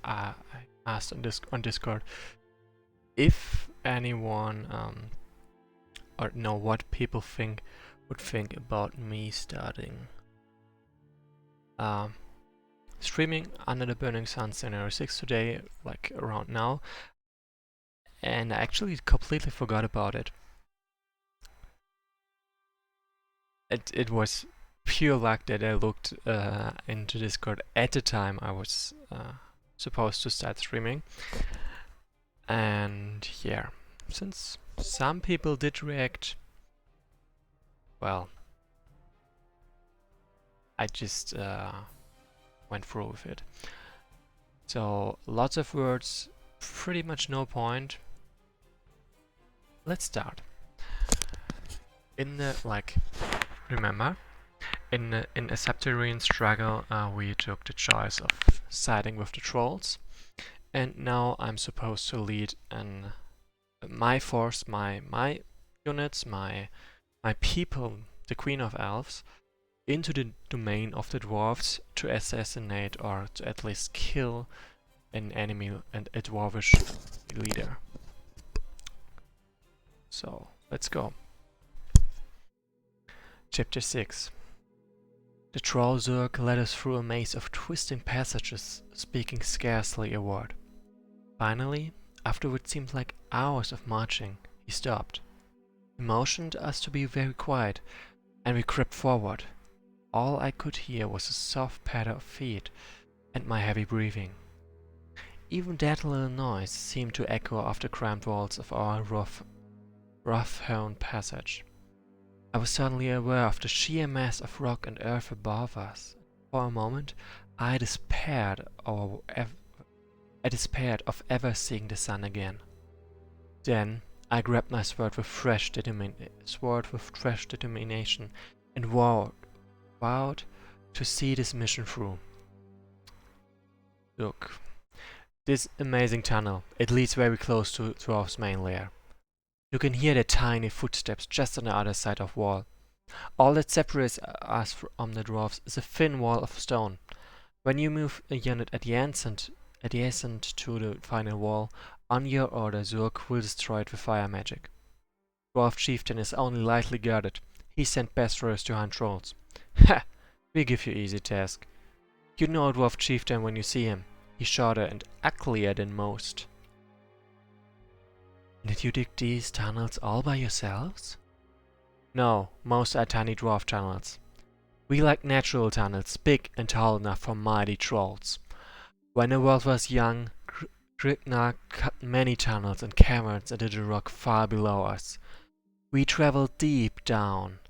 I asked on Discord if anyone or know what people would think about me starting streaming Under the Burning Sun Scenario 6 today, like around now, and I actually completely forgot about it. It was pure luck that I looked into Discord at the time I was supposed to start streaming. And yeah, since some people did react, well, I just went through with it. So lots of words, pretty much no point. Let's start. In the, remember, in a subterranean struggle, we took the choice of siding with the trolls, and now I'm supposed to lead my force, my units, my people, the Queen of Elves, into the domain of the dwarves to assassinate or to at least kill an enemy and a dwarvish leader. So let's go. Chapter 6. The troll Zerg led us through a maze of twisting passages, speaking scarcely a word. Finally, after what seemed like hours of marching, he stopped. He motioned us to be very quiet, and we crept forward. All I could hear was a soft patter of feet and my heavy breathing. Even that little noise seemed to echo off the cramped walls of our rough-hewn passage. I was suddenly aware of the sheer mass of rock and earth above us. For a moment, I despaired of ever seeing the sun again. Then I grabbed my sword with fresh determination and vowed to see this mission through. Look, this amazing tunnel, it leads very close to Dwarf's main lair. You can hear their tiny footsteps just on the other side of the wall. All that separates us from the dwarves is a thin wall of stone. When you move a unit adjacent to the final wall, on your order Zurk will destroy it with fire magic. Dwarf chieftain is only lightly guarded. He sent beststorers to hunt trolls. Ha! We give you easy task. You know a dwarf chieftain when you see him. He's shorter and uglier than most. Did you dig these tunnels all by yourselves? No, most are tiny dwarf tunnels. We like natural tunnels, big and tall enough for mighty trolls. When the world was young, Grignar cut many tunnels and caverns into the rock far below us. We traveled deep down,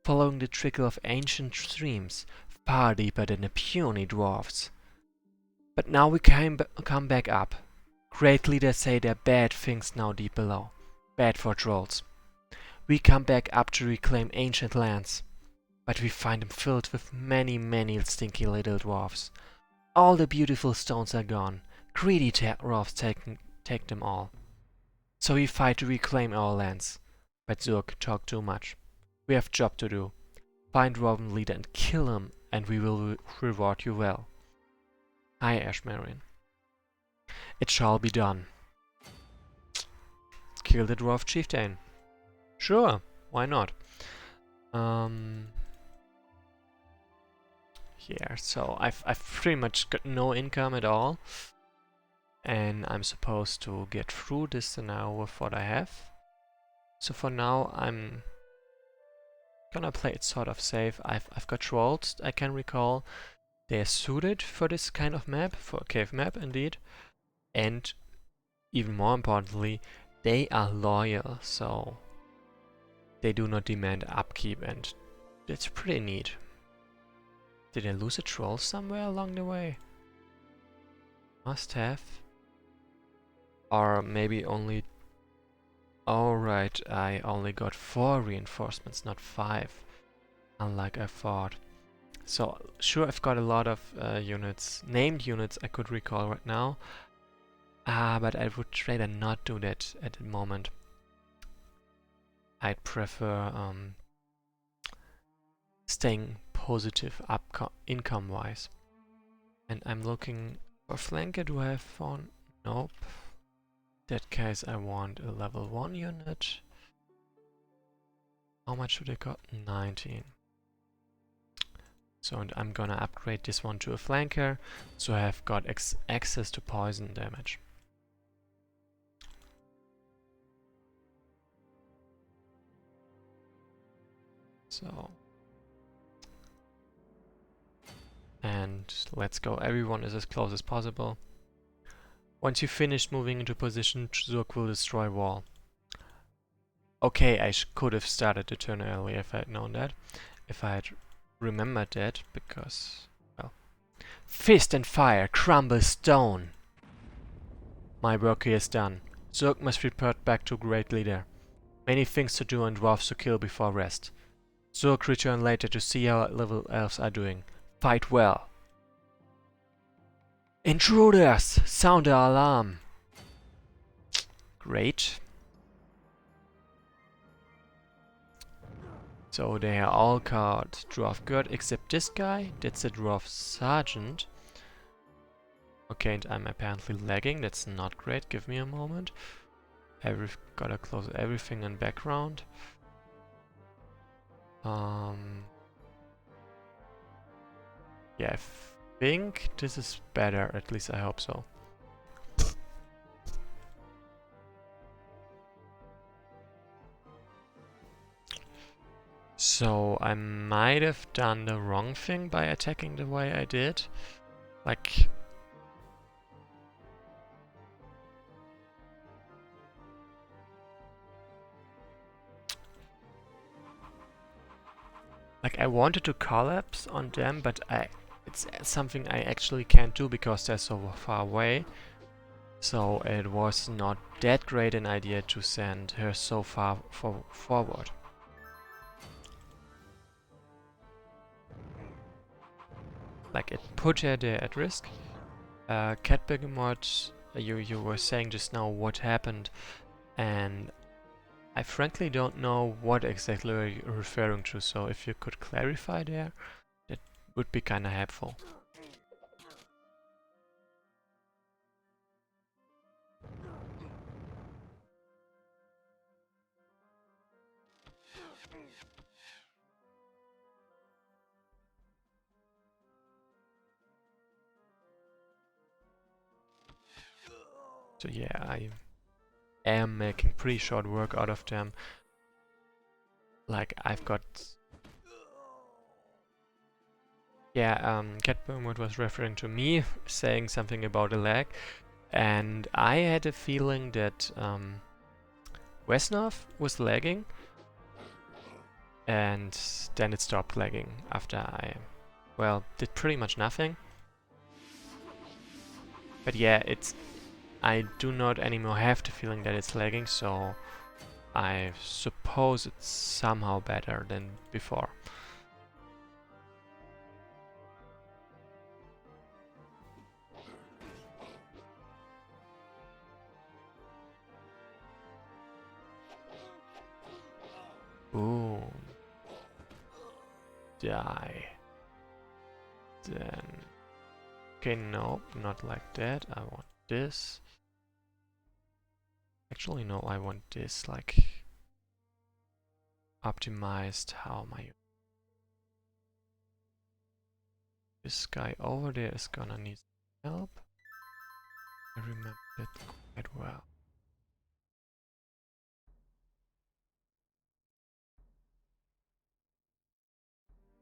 following the trickle of ancient streams, far deeper than the puny dwarfs. But now we come back up. Great leaders say there are bad things now deep below. Bad for trolls. We come back up to reclaim ancient lands. But we find them filled with many stinky little dwarfs. All the beautiful stones are gone. Greedy dwarfs take them all. So we fight to reclaim our lands. But Zurk talked too much. We have job to do. Find dwarven leader and kill him, and we will reward you well. Hi, Ashmarin. It shall be done. Kill the dwarf chieftain. Sure, why not? Yeah, so I've pretty much got no income at all. And I'm supposed to get through this scenario with what I have. So for now, I'm gonna play it sort of safe. I've got trolls, I can recall. They're suited for this kind of map, for a cave map indeed. And even more importantly, they are loyal, so they do not demand upkeep, and that's pretty neat. Did I lose a troll somewhere along the way? Must have. Or maybe only... Alright, I only got 4 reinforcements, not 5. Unlike I thought. So, sure, I've got a lot of units, named units I could recall right now. But I would rather not do that at the moment. I'd prefer staying positive income-wise. And I'm looking for flanker. Do I have one? Nope. In that case, I want a level 1 unit. How much should I got? 19. So and I'm gonna upgrade this one to a flanker, so I have got access to poison damage. So, and let's go. Everyone is as close as possible. Once you finish moving into position, Zurk will destroy wall. Okay, I could have started the turn earlier if I had known that. If I had remembered that, because, well. Fist and fire, crumble stone! My work here is done. Zurk must report back to Great Leader. Many things to do and dwarves to kill before rest. Zurk return later to see how level elves are doing. Fight well. Intruders! Sound the alarm! Great. So they are all called Dwarf Guard except this guy. That's a Dwarf Sergeant. Okay, and I'm apparently lagging. That's not great. Give me a moment. Gotta close everything in background. Yeah, I think this is better. At least I hope so. So I might have done the wrong thing by attacking the way I did. Like, I wanted to collapse on them, but it's something I actually can't do because they're so far away. So it was not that great an idea to send her so far forward. Like, it put her there at risk. Cat Begemot, you were saying just now what happened, and I frankly don't know what exactly you're referring to, so if you could clarify there, that would be kinda helpful. So yeah, I am making pretty short work out of them. Like, I've got... Yeah, Cat Begemot was referring to me, saying something about a lag, and I had a feeling that Wesnoth was lagging, and then it stopped lagging after I, well, did pretty much nothing. But yeah, I do not anymore have the feeling that it's lagging, so I suppose it's somehow better than before. Ooh. Die. Then... Okay, no, not like that. I want this. Actually, no, I want this, like... optimized. How am I... This guy over there is gonna need help. I remember that quite well.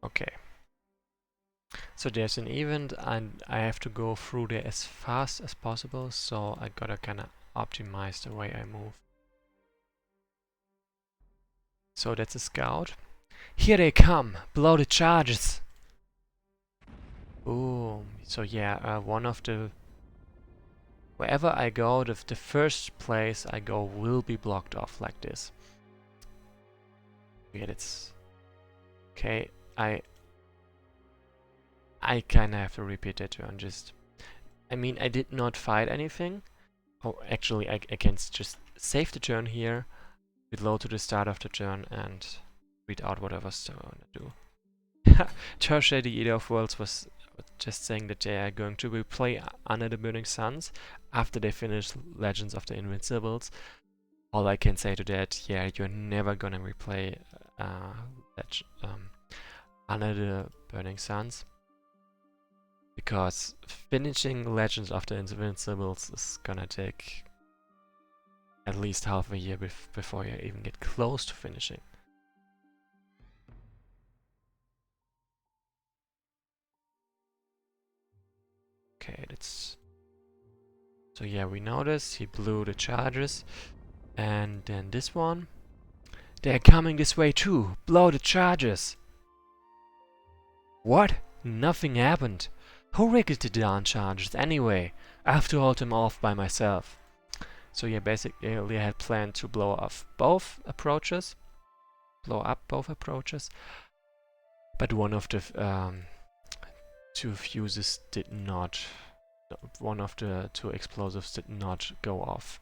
Okay. So there's an event and I have to go through there as fast as possible, so I gotta kinda optimize the way I move. So that's a scout. Here they come! Blow the charges! Ooh, so yeah, one of the... Wherever I go, the first place I go will be blocked off like this. Yeah, it's... Okay, I kinda have to repeat that turn, just... I mean, I did not fight anything. Oh, actually, I can just save the turn here, reload to the start of the turn, and read out what I was going to do. Tertiary, the Eater of Worlds, was just saying that they are going to replay Under the Burning Suns after they finish Legends of the Invincibles. All I can say to that, yeah, you're never gonna replay Under the Burning Suns, because finishing Legends of the Invincibles is gonna take at least half a year before you even get close to finishing. Okay, that's... So yeah, we noticed he blew the charges. And then this one. They're coming this way too. Blow the charges. What? Nothing happened. Who rigged the darn charges anyway? I have to hold them off by myself. So yeah, basically I had planned to blow off both approaches. Blow up both approaches. But one of the two fuses did not... One of the two explosives did not go off.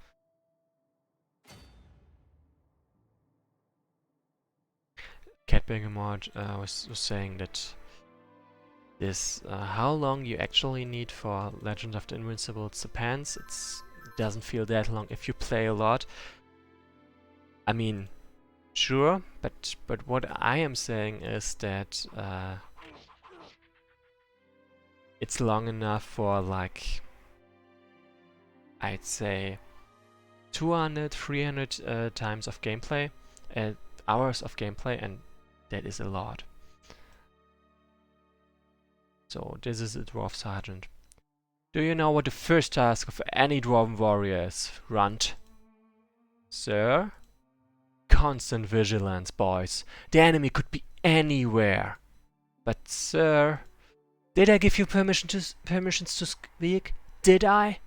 Catbegamord was saying that this how long you actually need for Legend of the Invincibles depends. It doesn't feel that long if you play a lot. I mean, sure, but what I am saying is that it's long enough for, like, I'd say 200, 300 times of gameplay, hours of gameplay, and that is a lot. So this is a Dwarf Sergeant. Do you know what the first task of any Dwarven warrior is, Runt? Sir? Constant vigilance, boys. The enemy could be anywhere. But sir, did I give you permissions to speak? Did I?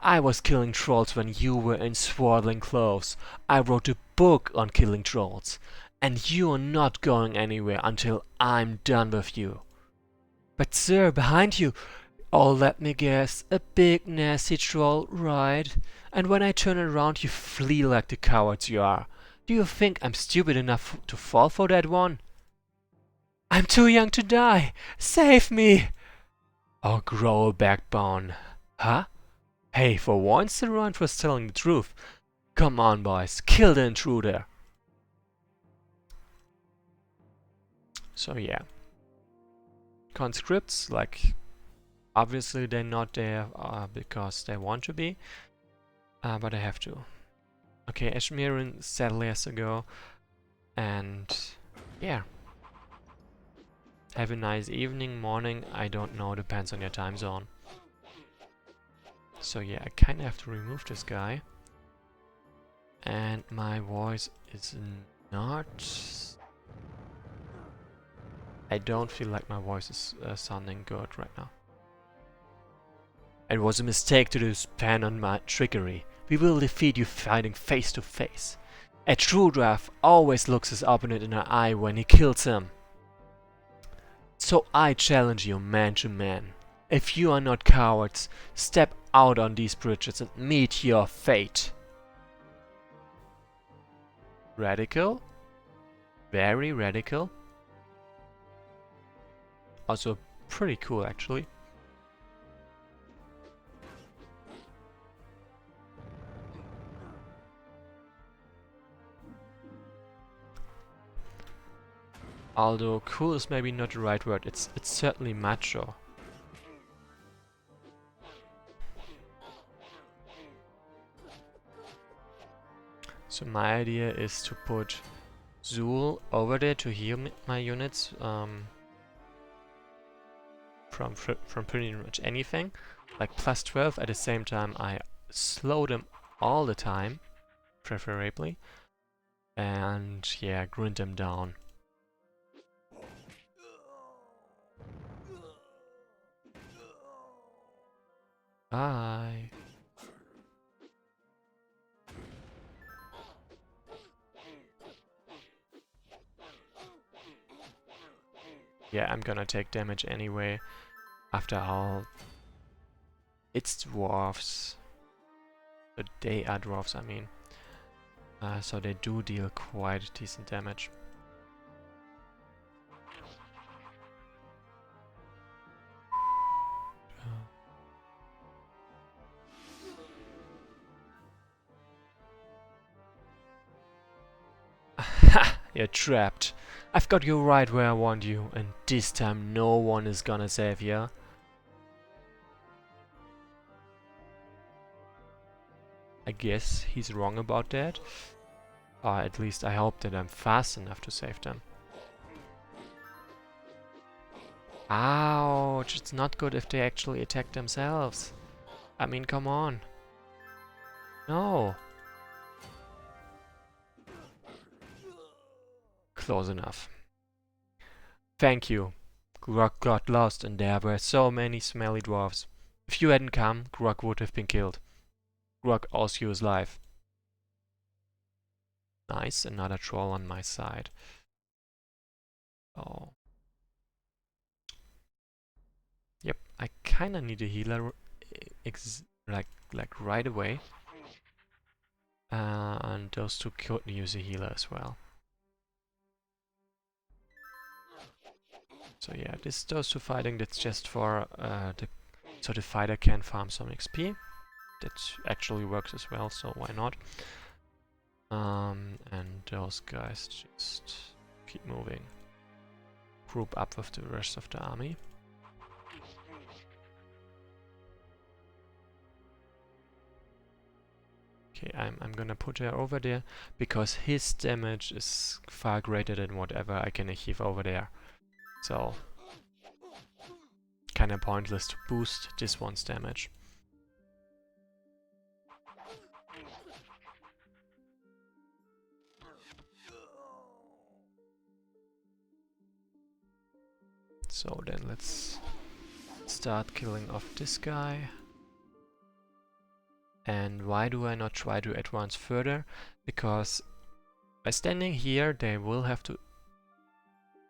I was killing trolls when you were in swaddling clothes. I wrote a book on killing trolls. And you are not going anywhere until I'm done with you. But sir, behind you... Oh, let me guess, a big nasty troll, right? And when I turn around you flee like the cowards you are. Do you think I'm stupid enough to fall for that one? I'm too young to die! Save me! Oh, grow a backbone. Huh? Hey, for once the Runt was telling the truth. Come on, boys, kill the intruder. So yeah. Conscripts, like, obviously they're not there because they want to be, but I have to. Okay, Ashmiran sadly has to go, and yeah. Have a nice evening, morning, I don't know, depends on your time zone. So yeah, I kinda have to remove this guy. And my voice is not... I don't feel like my voice is sounding good right now. It was a mistake to depend on my trickery. We will defeat you fighting face to face. A true dwarf always looks his opponent in the eye when he kills him. So I challenge you man to man. If you are not cowards, step out on these bridges and meet your fate. Radical? Very radical. Also pretty cool actually. Although cool is maybe not the right word, it's certainly macho. So my idea is to put Zool over there to heal my units from pretty much anything. Like plus 12, at the same time I slow them all the time, preferably. And yeah, grind them down. Bye. Yeah, I'm gonna take damage anyway. After all, it's dwarves. But they are dwarves, I mean. So they do deal quite decent damage. You're trapped. I've got you right where I want you, and this time no one is gonna save you. I guess he's wrong about that. Or at least I hope that I'm fast enough to save them. Ouch, it's not good if they actually attack themselves. I mean, come on. No. Close enough. Thank you. Grog got lost and there were so many smelly dwarves. If you hadn't come, Grog would have been killed. Grog owes you his life. Nice, another troll on my side. Oh. Yep, I kinda need a healer like right away. And those two could use a healer as well. So yeah, those two fighting, that's just for so the fighter can farm some XP. That actually works as well, so why not? And those guys just keep moving. Group up with the rest of the army. Okay, I'm gonna put her over there because his damage is far greater than whatever I can achieve over there. So kinda pointless to boost this one's damage. So then let's start killing off this guy. And why do I not try to advance further? Because by standing here they will have to...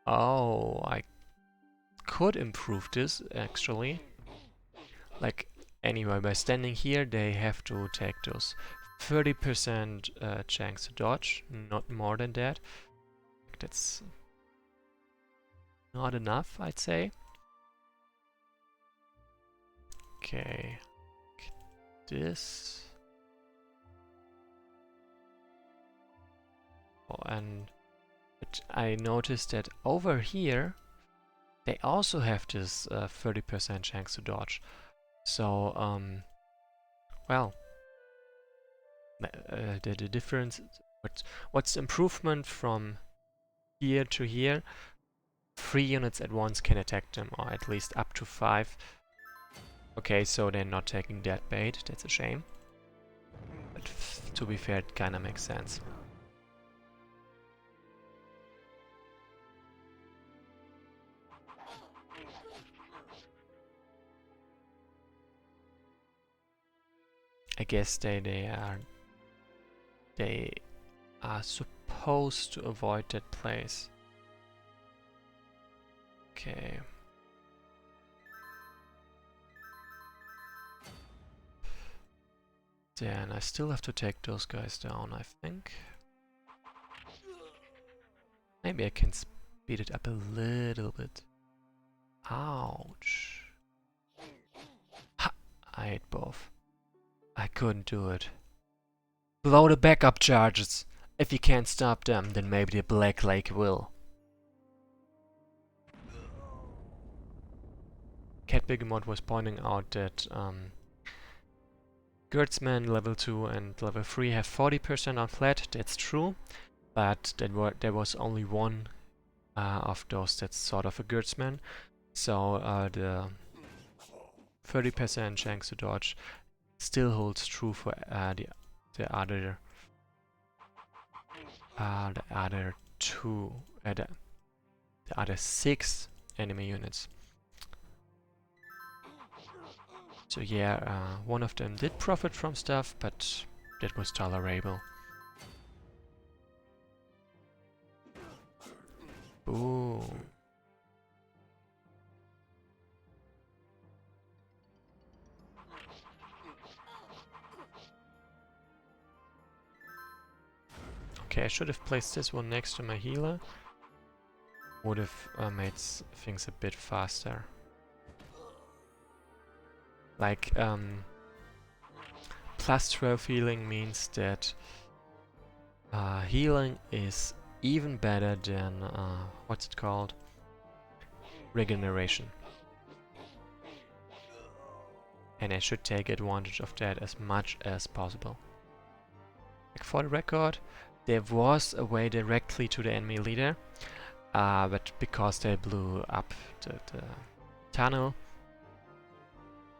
Oh, I could improve this actually. Like, anyway, by standing here they have to take those 30% chance to dodge, not more than that. That's not enough, I'd say. Okay. This. Oh, and I noticed that over here they also have this 30% chance to dodge. So, well, the difference, what's improvement from here to here? 3 units at once can attack them, or at least up to 5. Okay, so they're not taking that bait, that's a shame. But to be fair, it kinda makes sense. I guess they are supposed to avoid that place. Okay. Then I still have to take those guys down, I think. Maybe I can speed it up a little bit. Ouch. Ha! I hate both. I couldn't do it. Blow the backup charges. If you can't stop them, then maybe the Black Lake will. Cat Begemot was pointing out that Guardsmen level 2 and level 3 have 40% on flat, that's true. But there was only one of those that's sort of a Guardsman. So the 30% chance to dodge still holds true for the other two, the other 6 enemy units. So yeah, one of them did profit from stuff, but that was tolerable. Ooh. Okay, I should have placed this one next to my healer. Would have made things a bit faster. Like, plus 12 healing means that healing is even better than, what's it called? Regeneration. And I should take advantage of that as much as possible. Like for the record, there was a way directly to the enemy leader, but because they blew up the tunnel,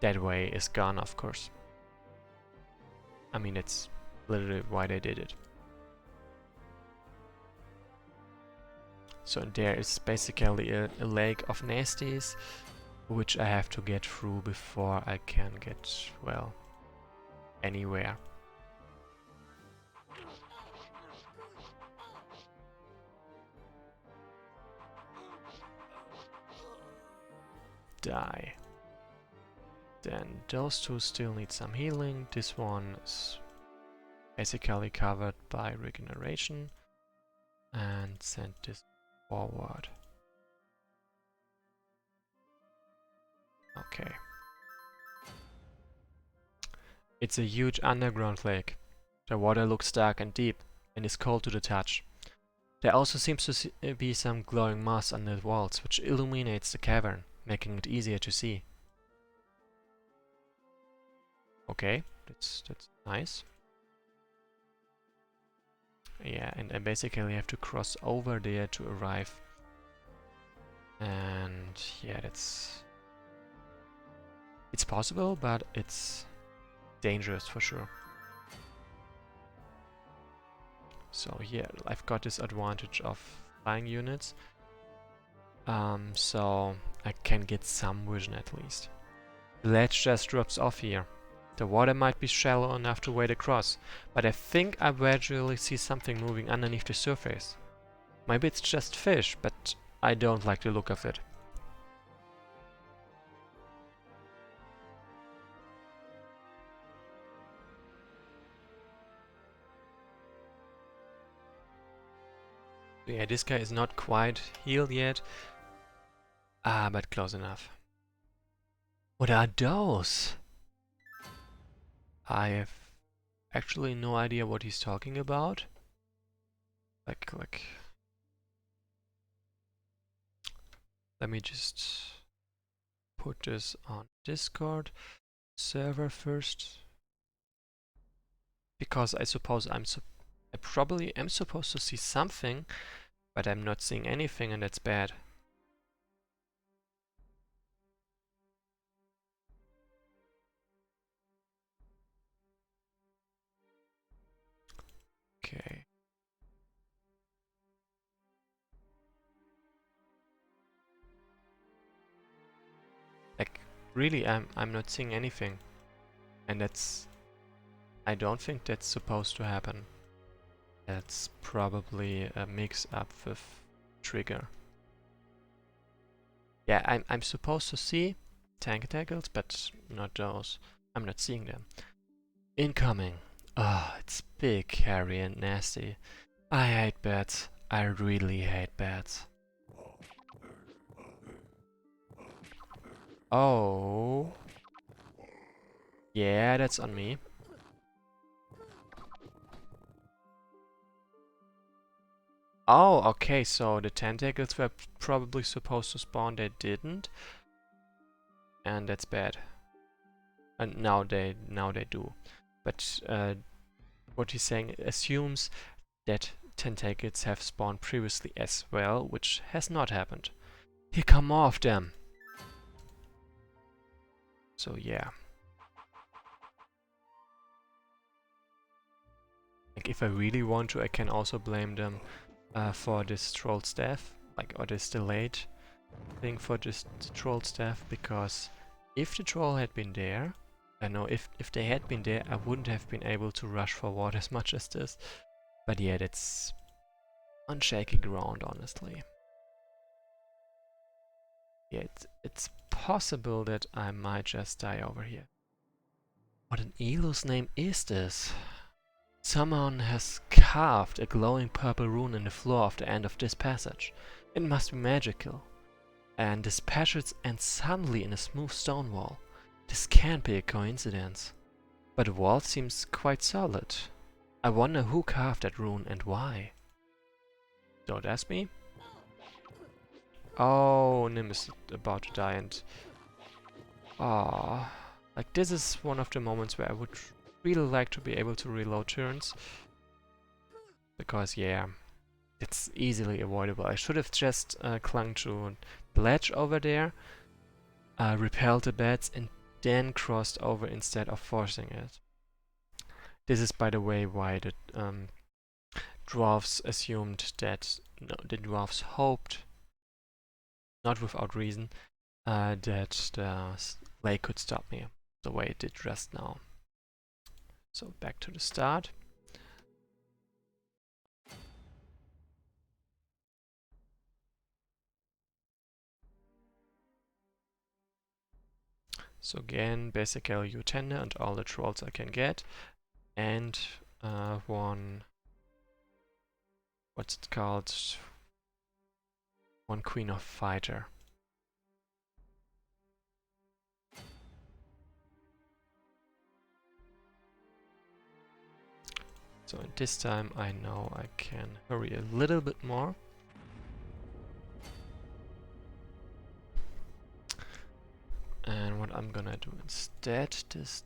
that way is gone, of course. I mean, it's literally why they did it. So there is basically a lake of nasties, which I have to get through before I can get, well, anywhere. Die. Then those two still need some healing. This one is basically covered by regeneration. And send this forward. Okay. It's a huge underground lake. The water looks dark and deep and is cold to the touch. There also seems to be some glowing moss on the walls, which illuminates the cavern, making it easier to see. Okay, that's nice. Yeah, and I basically have to cross over there to arrive. And yeah, it's possible, but it's dangerous for sure. So yeah, I've got this advantage of flying units. So I can get some vision at least. The ledge just drops off here. The water might be shallow enough to wade across, but I think I gradually see something moving underneath the surface. Maybe it's just fish, but I don't like the look of it. Yeah, this guy is not quite healed yet. But close enough. What are those? I have actually no idea what he's talking about. Like... Let me just put this on Discord server first. Because I suppose I probably am supposed to see something, but I'm not seeing anything, and that's bad. Okay. Like, really, I'm not seeing anything. And that's... I don't think that's supposed to happen. That's probably a mix-up with trigger. Yeah, I'm supposed to see tentacles, but not those. I'm not seeing them. Incoming. Oh, it's big, hairy, and nasty. I hate bats. I really hate bats. Oh. Yeah, that's on me. Oh, okay, so the tentacles were probably supposed to spawn, they didn't. And that's bad. And now they do. But what he's saying assumes that tentacles have spawned previously as well, which has not happened. Here come more of them. So yeah. Like if I really want to, I can also blame them for this troll staff, like, or this delayed thing for this troll staff, because if the troll had been there, I know if they had been there, I wouldn't have been able to rush forward as much as this. But yeah, that's on shaky ground, honestly. Yeah, it's possible that I might just die over here. What an elu's name is this? Someone has carved a glowing purple rune in the floor of the end of this passage. It must be magical. And this passage ends suddenly in a smooth stone wall. This can't be a coincidence. But the wall seems quite solid. I wonder who carved that rune and why. Don't ask me. Oh, Nim is about to die and... Ah, like this is one of the moments where I would really like to be able to reload turns. Because, yeah, it's easily avoidable. I should have just clung to the ledge over there, repelled the bats, and then crossed over instead of forcing it. This is, by the way, why the dwarves assumed that... No, the dwarves hoped, not without reason, that the lake could stop me, the way it did just now. So back to the start. So again, basically U-tender and all the trolls I can get, and one, what's it called? One Queen of Fighter. So this time I know I can hurry a little bit more. And what I'm gonna do instead, this...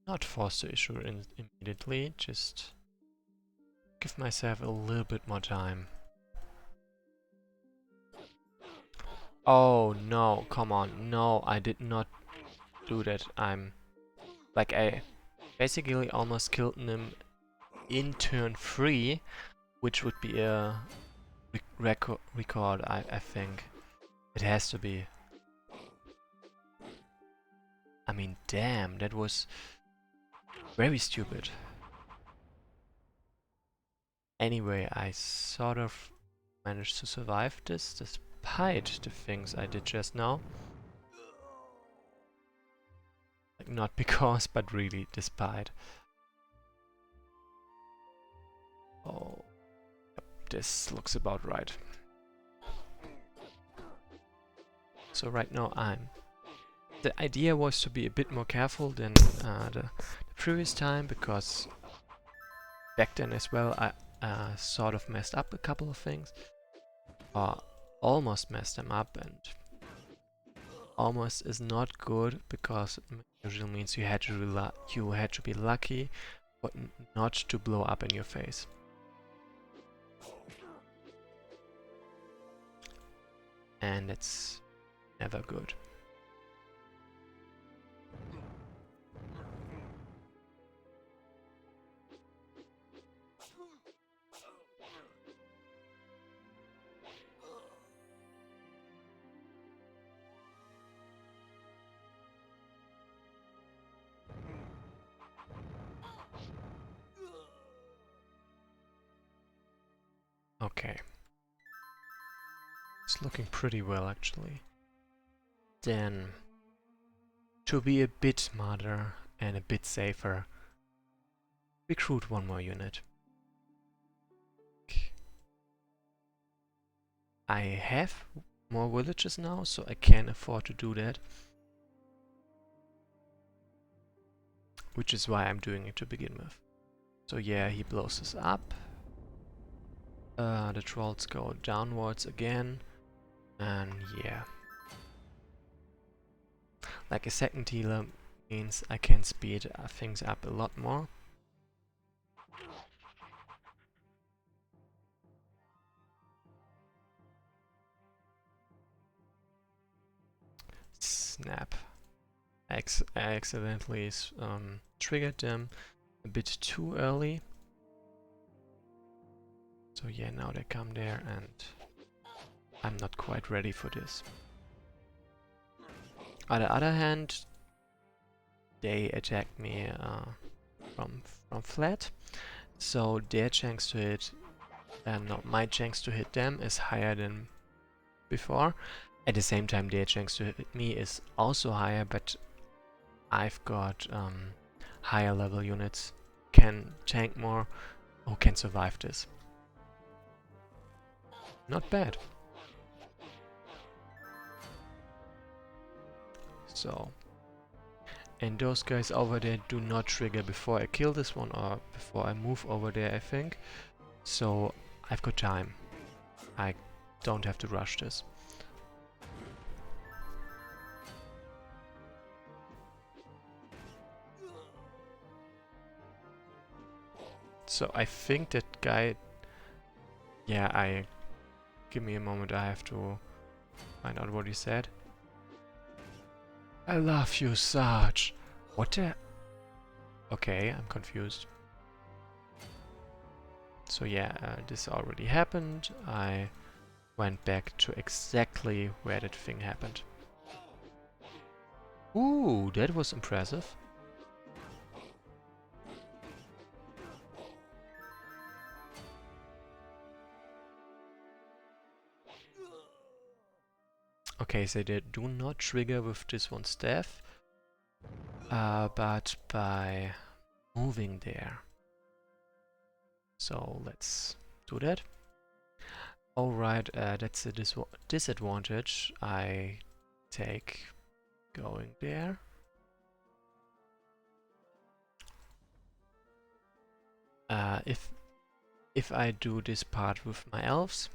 Not force the issue immediately, just give myself a little bit more time. Oh no, come on, no, I did not do that. I basically almost killed him in turn 3, which would be a record, I think. It has to be. I mean, damn, that was very stupid. Anyway, I sort of managed to survive this, despite the things I did just now. Like, not because, but really despite. Oh, yep, this looks about right. So right now the idea was to be a bit more careful than the previous time, because back then as well I sort of messed up a couple of things, or almost messed them up, and almost is not good because it usually means you had to be lucky, but not to blow up in your face. And it's never good. Okay. It's looking pretty well, actually. Then, to be a bit smarter and a bit safer, recruit one more unit. I have more villages now, so I can afford to do that. Which is why I'm doing it to begin with. So yeah, he blows us up. The trolls go downwards again. And yeah. Like a second healer means I can speed things up a lot more. Snap. I accidentally triggered them a bit too early. So yeah, now they come there and I'm not quite ready for this. On the other hand, they attacked me from flat, so their chance to hit, no, my chance to hit them is higher than before. At the same time, their chance to hit me is also higher, but I've got higher level units, can tank more, who can survive this. Not bad. So, And those guys over there do not trigger before I kill this one or before I move over there, I think. So I've got time. I don't have to rush this. So I think that guy... Yeah, give me a moment, I have to find out what he said. I love you, Sarge. What the... Okay, I'm confused. So yeah, this already happened. I went back to exactly where that thing happened. Ooh, that was impressive. Okay, so they do not trigger with this one's death, but by moving there. So let's do that. Alright, that's a disadvantage I take going there. If I do this part with my elves,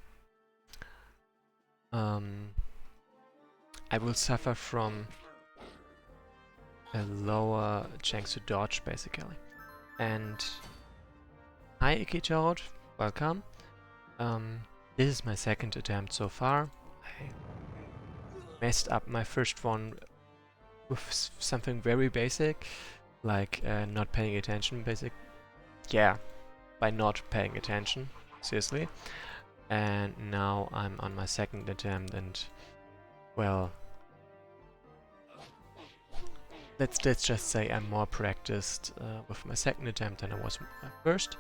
I will suffer from a lower chance to dodge, basically. And hi Ikitoad, welcome. This is my second attempt so far. I messed up my first one with something very basic, like not paying attention, yeah, by not paying attention, seriously. And now I'm on my second attempt and, well, let's just say I'm more practiced with my second attempt than I was with my first.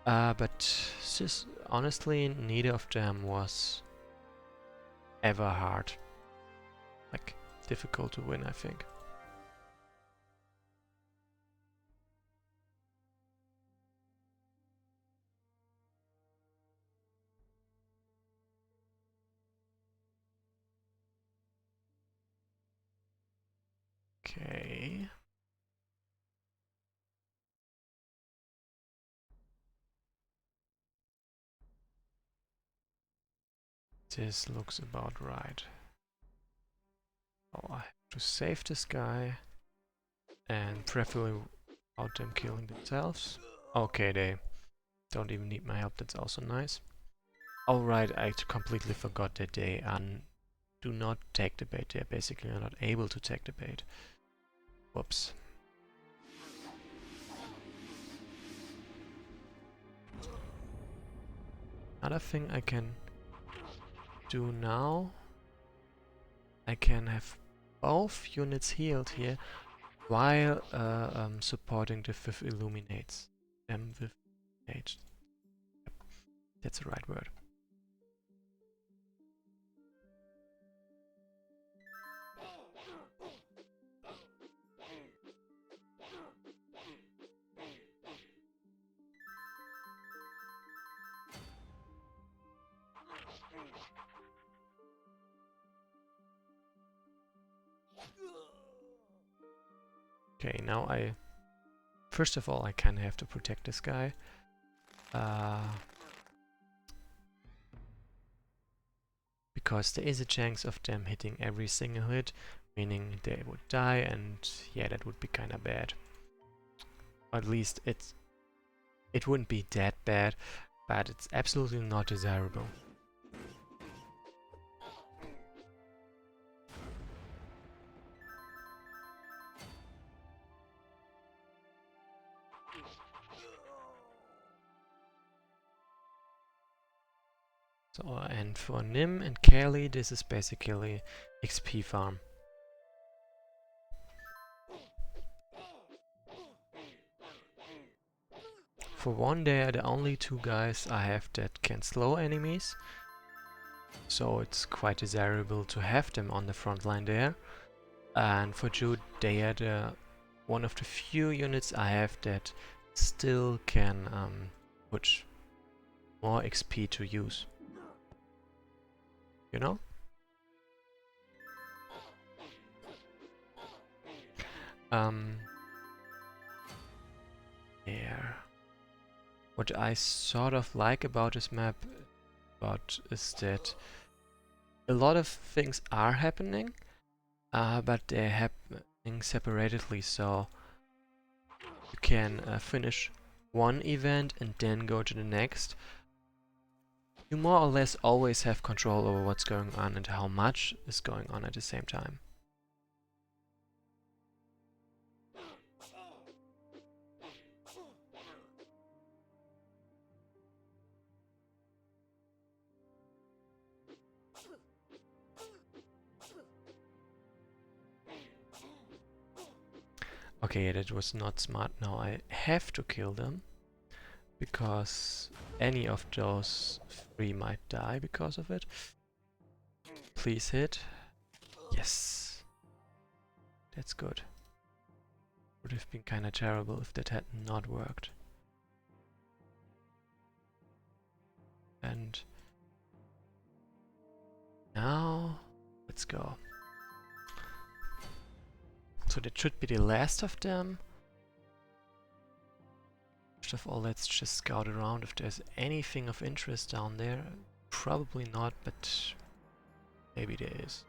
But just honestly, neither of them was ever hard. Like, difficult to win, I think. Okay. This looks about right. Oh, I have to save this guy. And preferably without them killing themselves. Okay, they don't even need my help, that's also nice. Alright, I completely forgot that they do not take the bait. They're basically not able to take the bait. Whoops. Another thing I can do now, I can have both units healed here while supporting the 5th Illuminates. Them with Illuminate. Yep, that's the right word. Okay, now first of all, I kind of have to protect this guy. Because there is a chance of them hitting every single hit, meaning they would die, and yeah, that would be kind of bad. Or at least it wouldn't be that bad, but it's absolutely not desirable. So, and for Nim and Kelly, this is basically XP farm. For one, they are the only two guys I have that can slow enemies, so it's quite desirable to have them on the front line there. And for Jude, they are one of the few units I have that still can put more XP to use. You know? There. What I sort of like about this map is that a lot of things are happening, but they're happening separately, so you can finish one event and then go to the next. You more or less always have control over what's going on and how much is going on at the same time. Okay, that was not smart. Now I have to kill them, because any of those three might die because of it. Please hit. Yes. That's good. Would have been kinda terrible if that had not worked. And now let's go. So that should be the last of them. First of all, let's just scout around if there's anything of interest down there. Probably not, but maybe there is.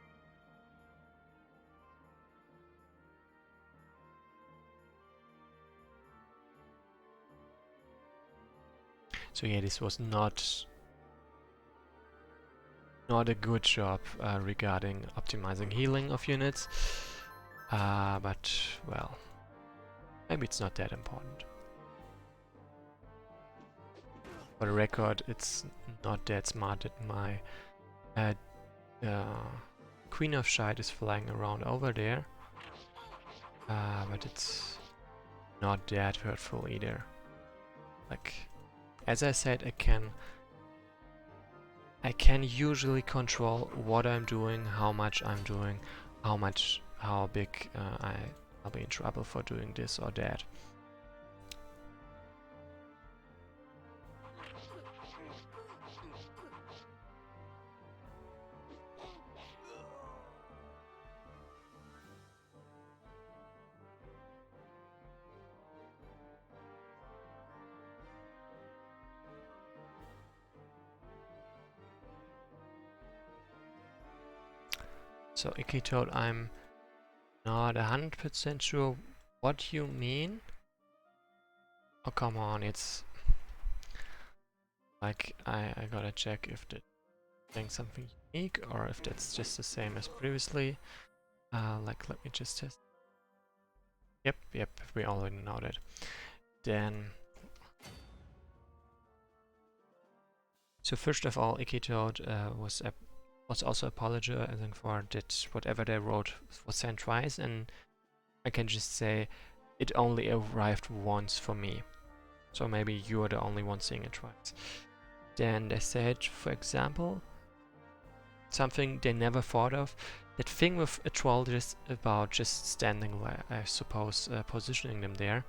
So yeah, this was not a good job regarding optimizing healing of units. But, well, maybe it's not that important. For the record, it's not that smart that my Queen of Shite is flying around over there. But it's not that hurtful either. Like, as I said, I can usually control what I'm doing, how much I'm doing, how big I'll be in trouble for doing this or that. So Ikitoad, I'm not 100% sure what you mean. Oh, come on, it's like I gotta check if that's saying something unique or if that's just the same as previously. Like, let me just test. Yep, we already know that. Then, so first of all, Ikitoad was also apologizing for that whatever they wrote was sent twice, and I can just say it only arrived once for me. So maybe you are the only one seeing it twice. Then they said, for example, something they never thought of. That thing with a troll just about just standing there, I suppose, positioning them there.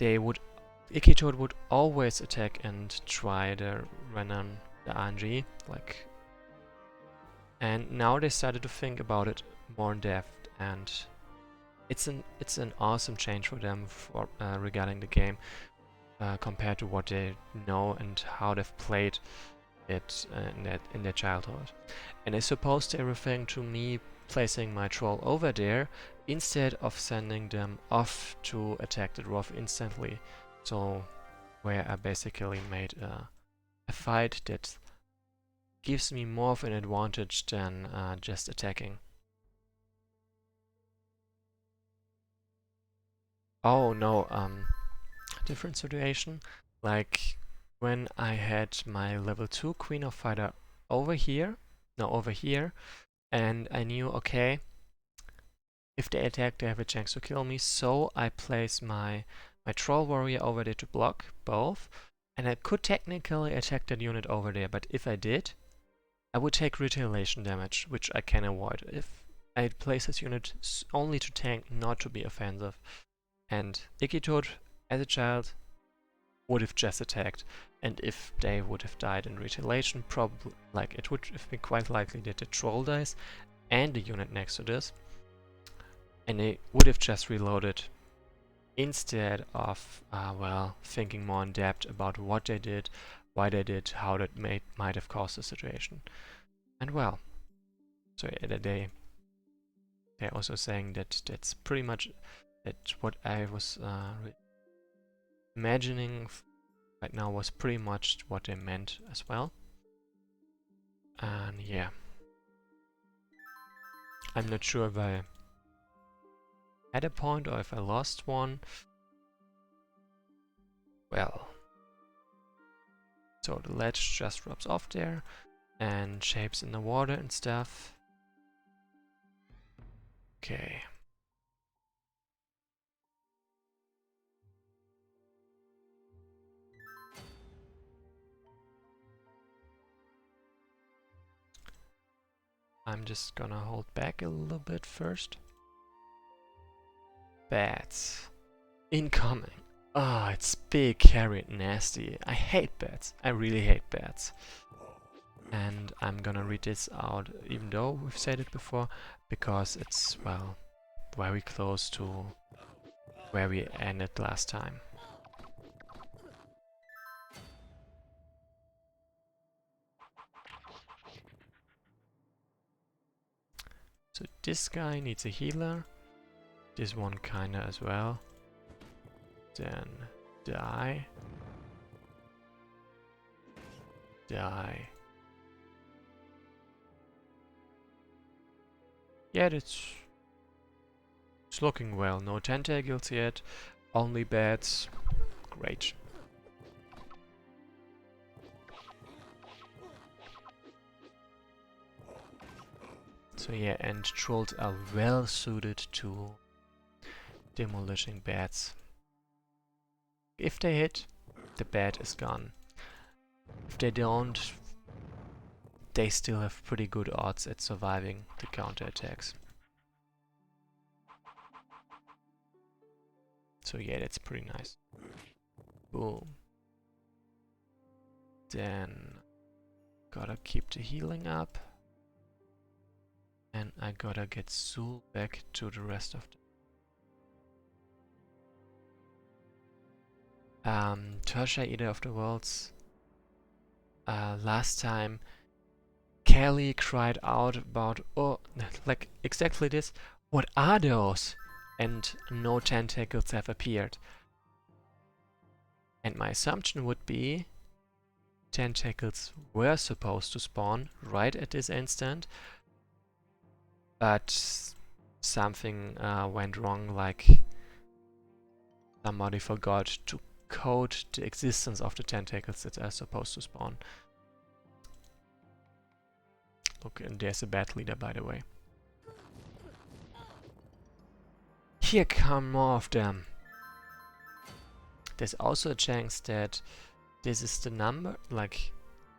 Ikitoad would always attack and try to run on the RNG, like. And now they started to think about it more in depth, and it's an awesome change for them for regarding the game compared to what they know and how they've played it in their childhood. And I suppose they were referring to me placing my troll over there instead of sending them off to attack the dwarf instantly. So where I basically made a fight that gives me more of an advantage than just attacking. Oh no, different situation. Like when I had my level 2 Queen of Fighter over here, and I knew, okay, if they attack they have a chance to kill me, so I place my Troll Warrior over there to block both, and I could technically attack that unit over there, but if I did, I would take retaliation damage, which I can avoid if I place this unit only to tank, not to be offensive. And Ikitoad, as a child, would have just attacked, and if they would have died in retaliation, probably, like, it would have been quite likely that the troll dies and the unit next to this. And they would have just reloaded instead of, well, thinking more in depth about what they did, why they did, how that might have caused the situation. And well, so they're also saying that that's pretty much what I was imagining right now was pretty much what they meant as well. And yeah, I'm not sure if I had a point or if I lost one. Well, so the ledge just drops off there and shapes in the water and stuff. Okay. I'm just gonna hold back a little bit first. Bats. Incoming. Ah, oh, it's big, hairy, and nasty. I hate bats. I really hate bats. And I'm gonna read this out, even though we've said it before, because it's, well, very close to where we ended last time. So this guy needs a healer. This one kinda as well. Then die. Die. Yeah, it's looking well. No tentacles yet. Only bats. Great. So yeah, and trolls are well suited to demolishing bats. If they hit, the bat is gone. If they don't, they still have pretty good odds at surviving the counterattacks. So yeah, that's pretty nice. Boom. Then gotta keep the healing up. And I gotta get Zul back to the rest of the... Tertia, Eater of the Worlds. Last time, Kelly cried out about, oh, like exactly this. What are those? And no tentacles have appeared. And my assumption would be tentacles were supposed to spawn right at this instant, but something went wrong, like somebody forgot to code the existence of the tentacles that are supposed to spawn. Look, and there's a bat leader, by the way. Here come more of them. There's also a chance that this is the number, like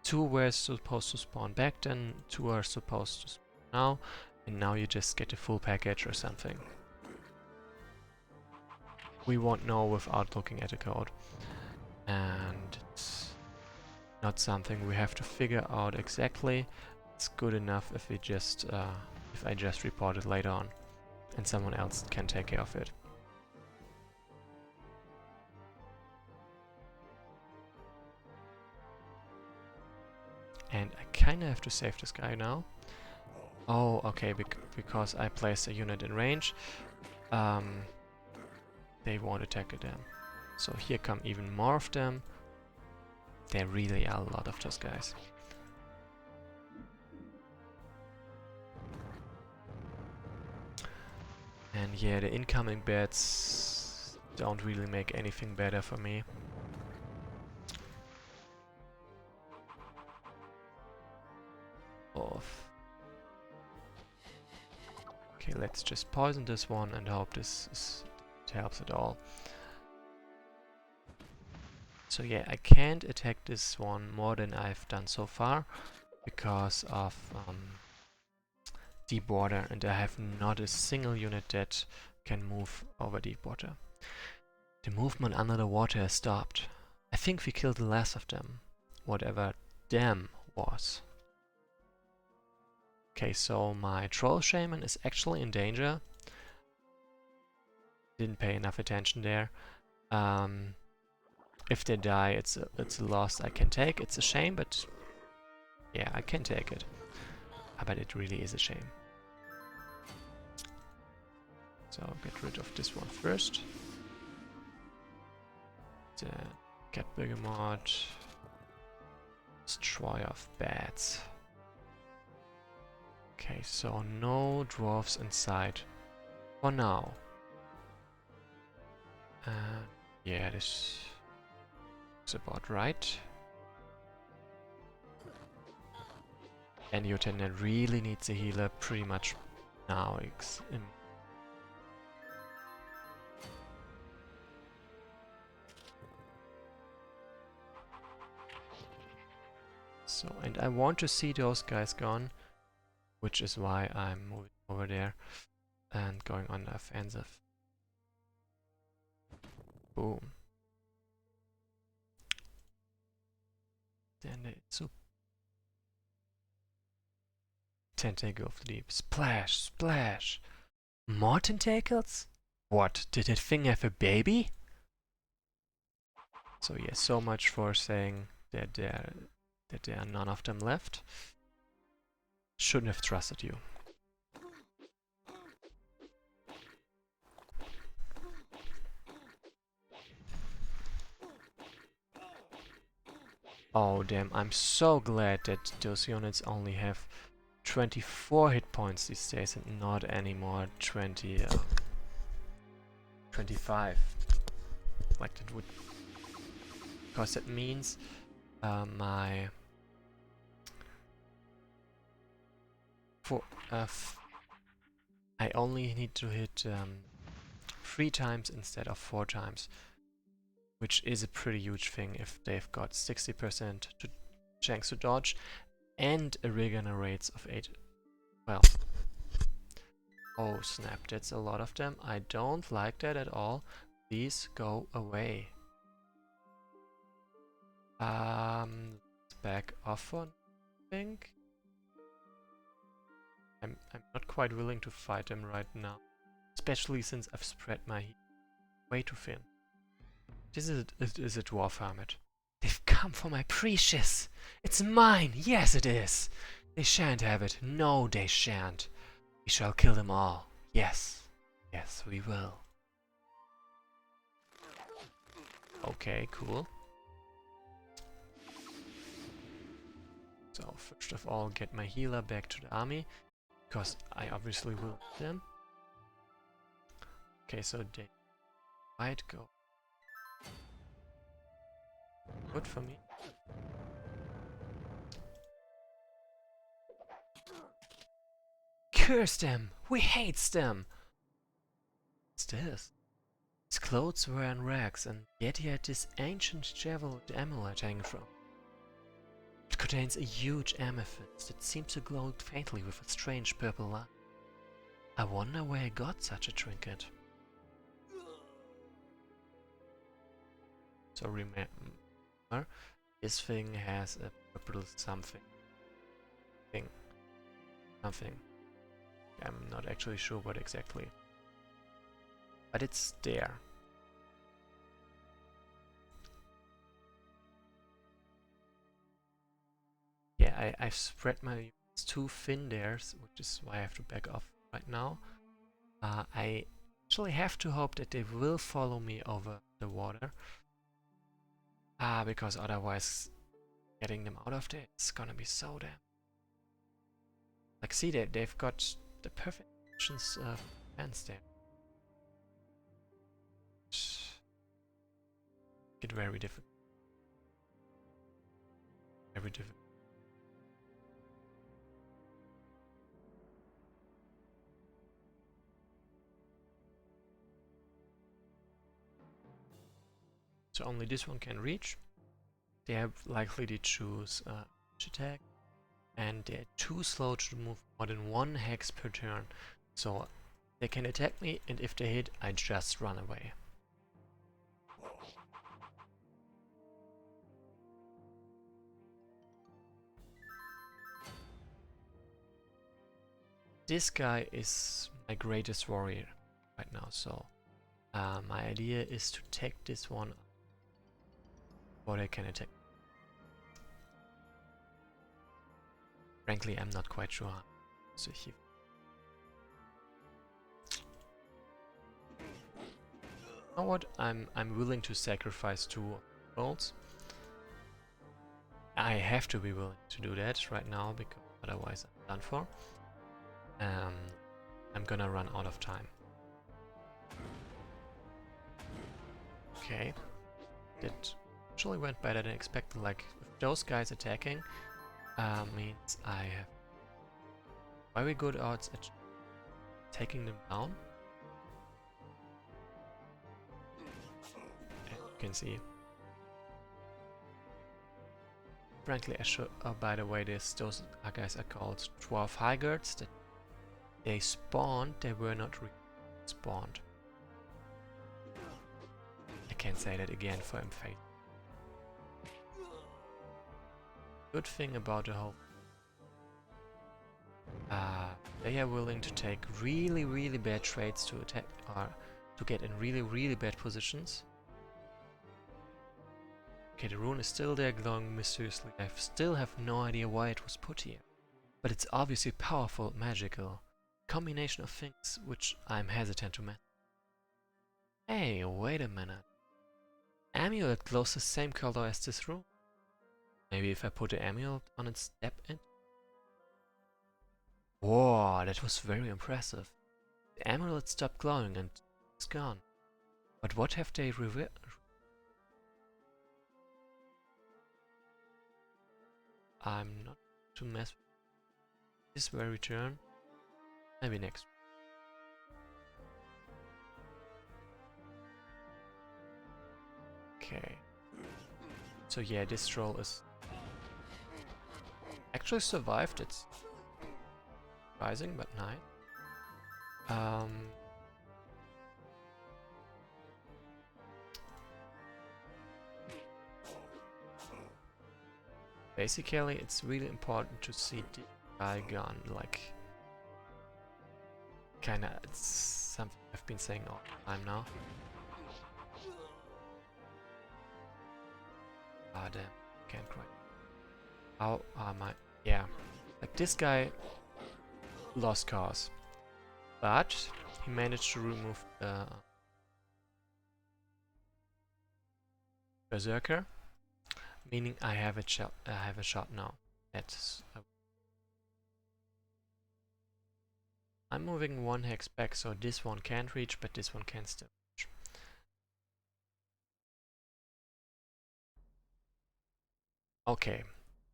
2 were supposed to spawn back then, 2 are supposed to spawn now, and now you just get a full package or something. We won't know without looking at the code. And it's not something we have to figure out exactly. It's good enough if we just if I just report it later on and someone else can take care of it. And I kinda have to save this guy now. Oh, okay, because I placed a unit in range. They won't attack them. So here come even more of them. There really are a lot of those guys. And yeah, the incoming bats don't really make anything better for me. Okay, let's just poison this one and hope this helps at all. So yeah, I can't attack this one more than I've done so far because of deep water, and I have not a single unit that can move over deep water. The movement under the water has stopped. I think we killed the last of them, whatever them was. Okay, so my troll shaman is actually in danger. Didn't pay enough attention there. If they die, it's a loss I can take. It's a shame, but yeah, I can take it. But it really is a shame. So get rid of this one first. Then get Behemoth. Destroyer of bats. Okay, so no dwarves inside for now. Yeah, this is about right. And Yotena really needs a healer pretty much now. So, and I want to see those guys gone, which is why I'm moving over there and going on the offensive. Boom. Then it's so tentacle of the deep. Splash, splash. More tentacles? What? Did that thing have a baby? So yeah, so much for saying that there are none of them left. Shouldn't have trusted you. Oh damn, I'm so glad that those units only have 24 hit points these days and not anymore 25. Like that would... Because that means I only need to hit 3 times instead of 4 times. Which is a pretty huge thing if they've got 60% to chance to dodge and a regenerates of 8. Well. Oh snap, that's a lot of them. I don't like that at all. Please go away. Let's back off one, I think. I'm not quite willing to fight them right now. Especially since I've spread my heat way too thin. This is a dwarf hermit. They've come for my precious! It's mine! Yes, it is! They shan't have it. No, they shan't. We shall kill them all. Yes. Yes, we will. Okay, cool. So, first of all, get my healer back to the army. Because I obviously will need them. Okay, so they might go. Good for me. Curse them! We hates them! What's this? His clothes were in rags, and yet he had this ancient javeled amulet hanging from. It contains a huge amethyst that seems to glow faintly with a strange purple light. I wonder where he got such a trinket. So remember, this thing has a purple something. Something. I'm not actually sure what exactly. But it's there. Yeah, I've spread my units too thin there, which is why I have to back off right now. I actually have to hope that they will follow me over the water. Because otherwise getting them out of there is gonna be so damn... Like, see, they've got the perfect options of fence there. Get very difficult. Very difficult. So only this one can reach. They are likely to choose attack, and they're too slow to move more than 1 hex per turn. So they can attack me, and if they hit, I just run away. This guy is my greatest warrior right now, so My idea is to take this one or they can attack. Frankly, I'm not quite sure. So here. You know what? I'm willing to sacrifice 2 rolls. I have to be willing to do that right now because otherwise I'm done for. I'm gonna run out of time. Okay, that actually went better than expected. Like if those guys attacking means I have very good odds at taking them down. As you can see. Frankly, I should. Oh, by the way, those guys are called 12 high guards. That they spawned. They were not spawned. I can't say that again for emphasis. Good thing about the whole. They are willing to take really bad trades to attack or to get in really bad positions. Okay, the rune is still there, glowing mysteriously. I still have no idea why it was put here. But it's obviously powerful, magical. Combination of things which I'm hesitant to match. Hey, wait a minute. Amulet glows the same color as this rune. Maybe if I put the amulet on its step in. Whoa, that was very impressive. The amulet stopped glowing and it's gone. But what have they revealed? I'm not to mess with this very turn. Maybe next. Okay. So yeah, this troll is actually survived. It's surprising, but nice. Basically, it's really important to see the guy gone. Like, kinda, it's something I've been saying all the time now. Ah, damn, can't quite. How am I? Yeah, like this guy lost cause, but he managed to remove the berserker, meaning I have a shot now. That's I'm moving 1 hex back, so this one can't reach, but this one can still reach. Okay,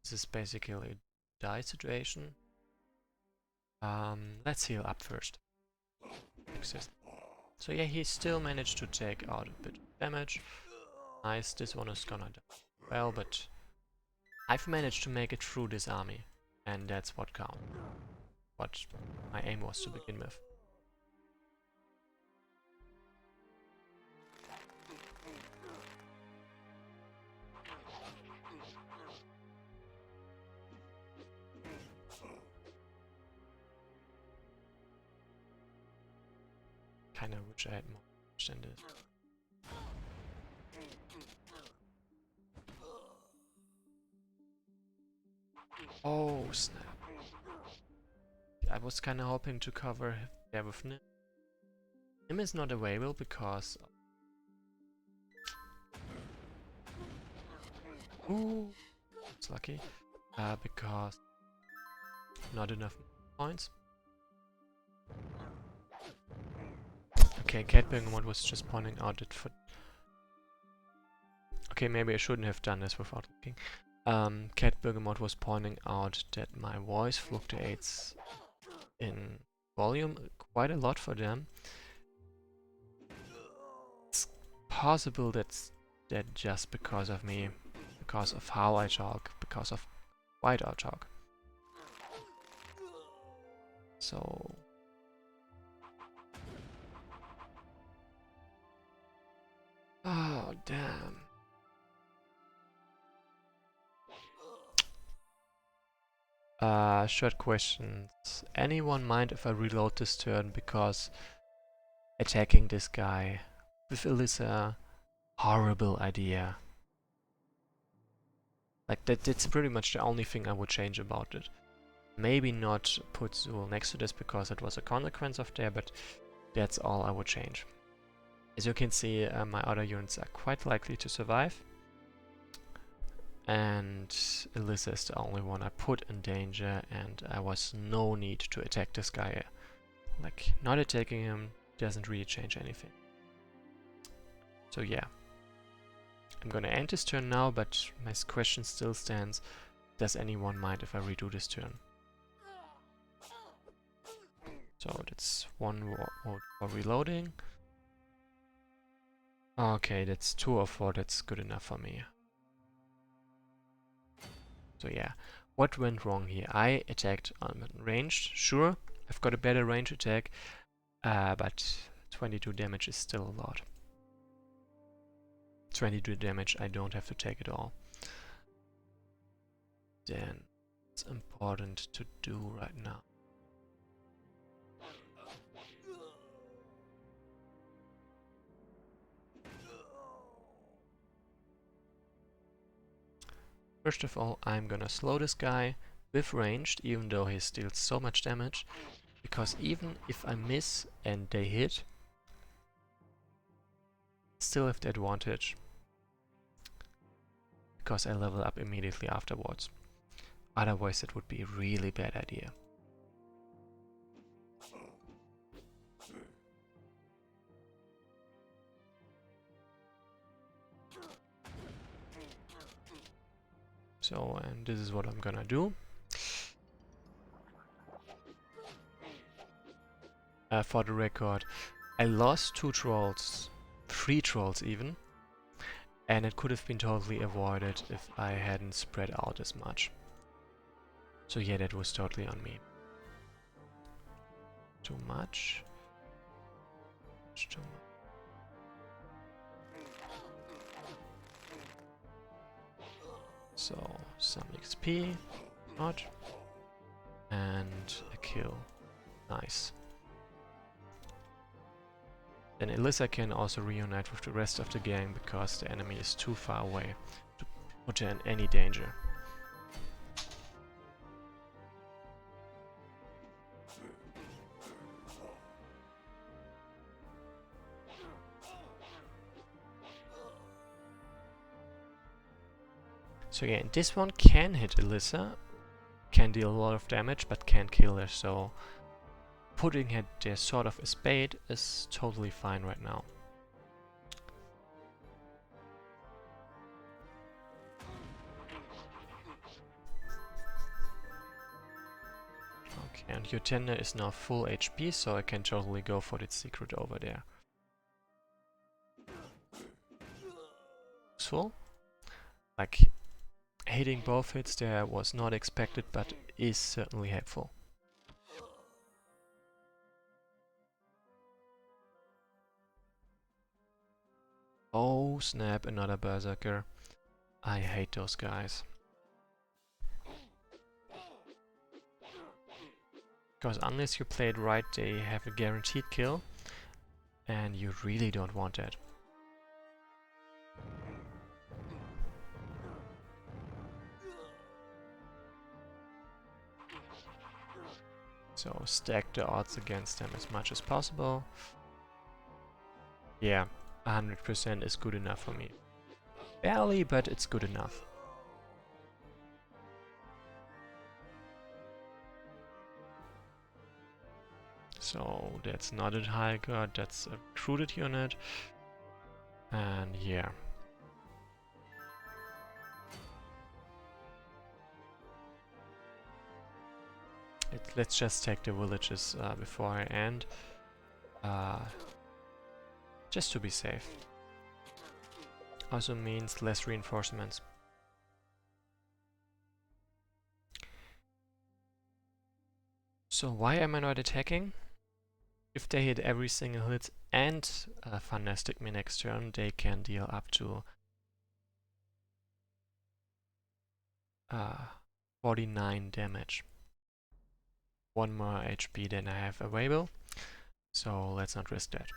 this is basically a die situation. Let's heal up first. So yeah, he still managed to take out a bit of damage. Nice, this one is gonna die well, but I've managed to make it through this army, and that's what counts. What my aim was to begin with. Kinda wish I had more than this. Oh snap. I was kinda hoping to cover there with Nim. Nim is not available because... Ooh, it's lucky. Because not enough points. Okay, Cat Bergamot was just pointing out that for... Okay, maybe I shouldn't have done this without looking. Cat Bergamot was pointing out that my voice fluctuates in volume quite a lot for them. It's possible that just because of me, because of how I talk, because of why I talk. So... Oh, damn. Short questions. Anyone mind if I reload this turn because attacking this guy with Alyssa, horrible idea. Like that's pretty much the only thing I would change about it. Maybe not put Zool next to this because it was a consequence of there, but that's all I would change. As you can see, my other units are quite likely to survive. And Alyssa is the only one I put in danger, and I was no need to attack this guy. Like, not attacking him doesn't really change anything. So yeah. I'm gonna end this turn now, but my question still stands. Does anyone mind if I redo this turn? So that's one vote for reloading. Okay, that's 2 or 4, that's good enough for me. So yeah, what went wrong here? I attacked ranged, sure, I've got a better range attack, but 22 damage is still a lot. 22 damage I don't have to take at all. Then it's important to do right now. First of all, I'm gonna slow this guy with ranged, even though he deals so much damage, because even if I miss and they hit, still have the advantage, because I level up immediately afterwards. Otherwise it would be a really bad idea. So, and this is what I'm gonna do. For the record, I lost 2 trolls, 3 trolls even, and it could have been totally avoided if I hadn't spread out as much. So yeah, that was totally on me. Too much. Too much. So, some XP, not, and a kill. Nice. Then Alyssa can also reunite with the rest of the gang because the enemy is too far away to put her in any danger. So yeah, this one can hit Alyssa, can deal a lot of damage, but can't kill her, so putting her there sort of as bait is totally fine right now. Okay, and your tender is now full HP, so I can totally go for that secret over there. Useful. Like, hitting both hits there was not expected, but is certainly helpful. Oh snap, another berserker. I hate those guys. Because unless you play it right, they have a guaranteed kill, and you really don't want that. So stack the odds against them as much as possible. Yeah, 100% is good enough for me. Barely, but it's good enough. So that's not a high guard, that's a recruited unit. And yeah. Let's just take the villages before I end. Just to be safe. Also means less reinforcements. So why am I not attacking? If they hit every single hit and Fantastic me next turn, they can deal up to 49 damage. 1 more HP than I have available, so let's not risk that.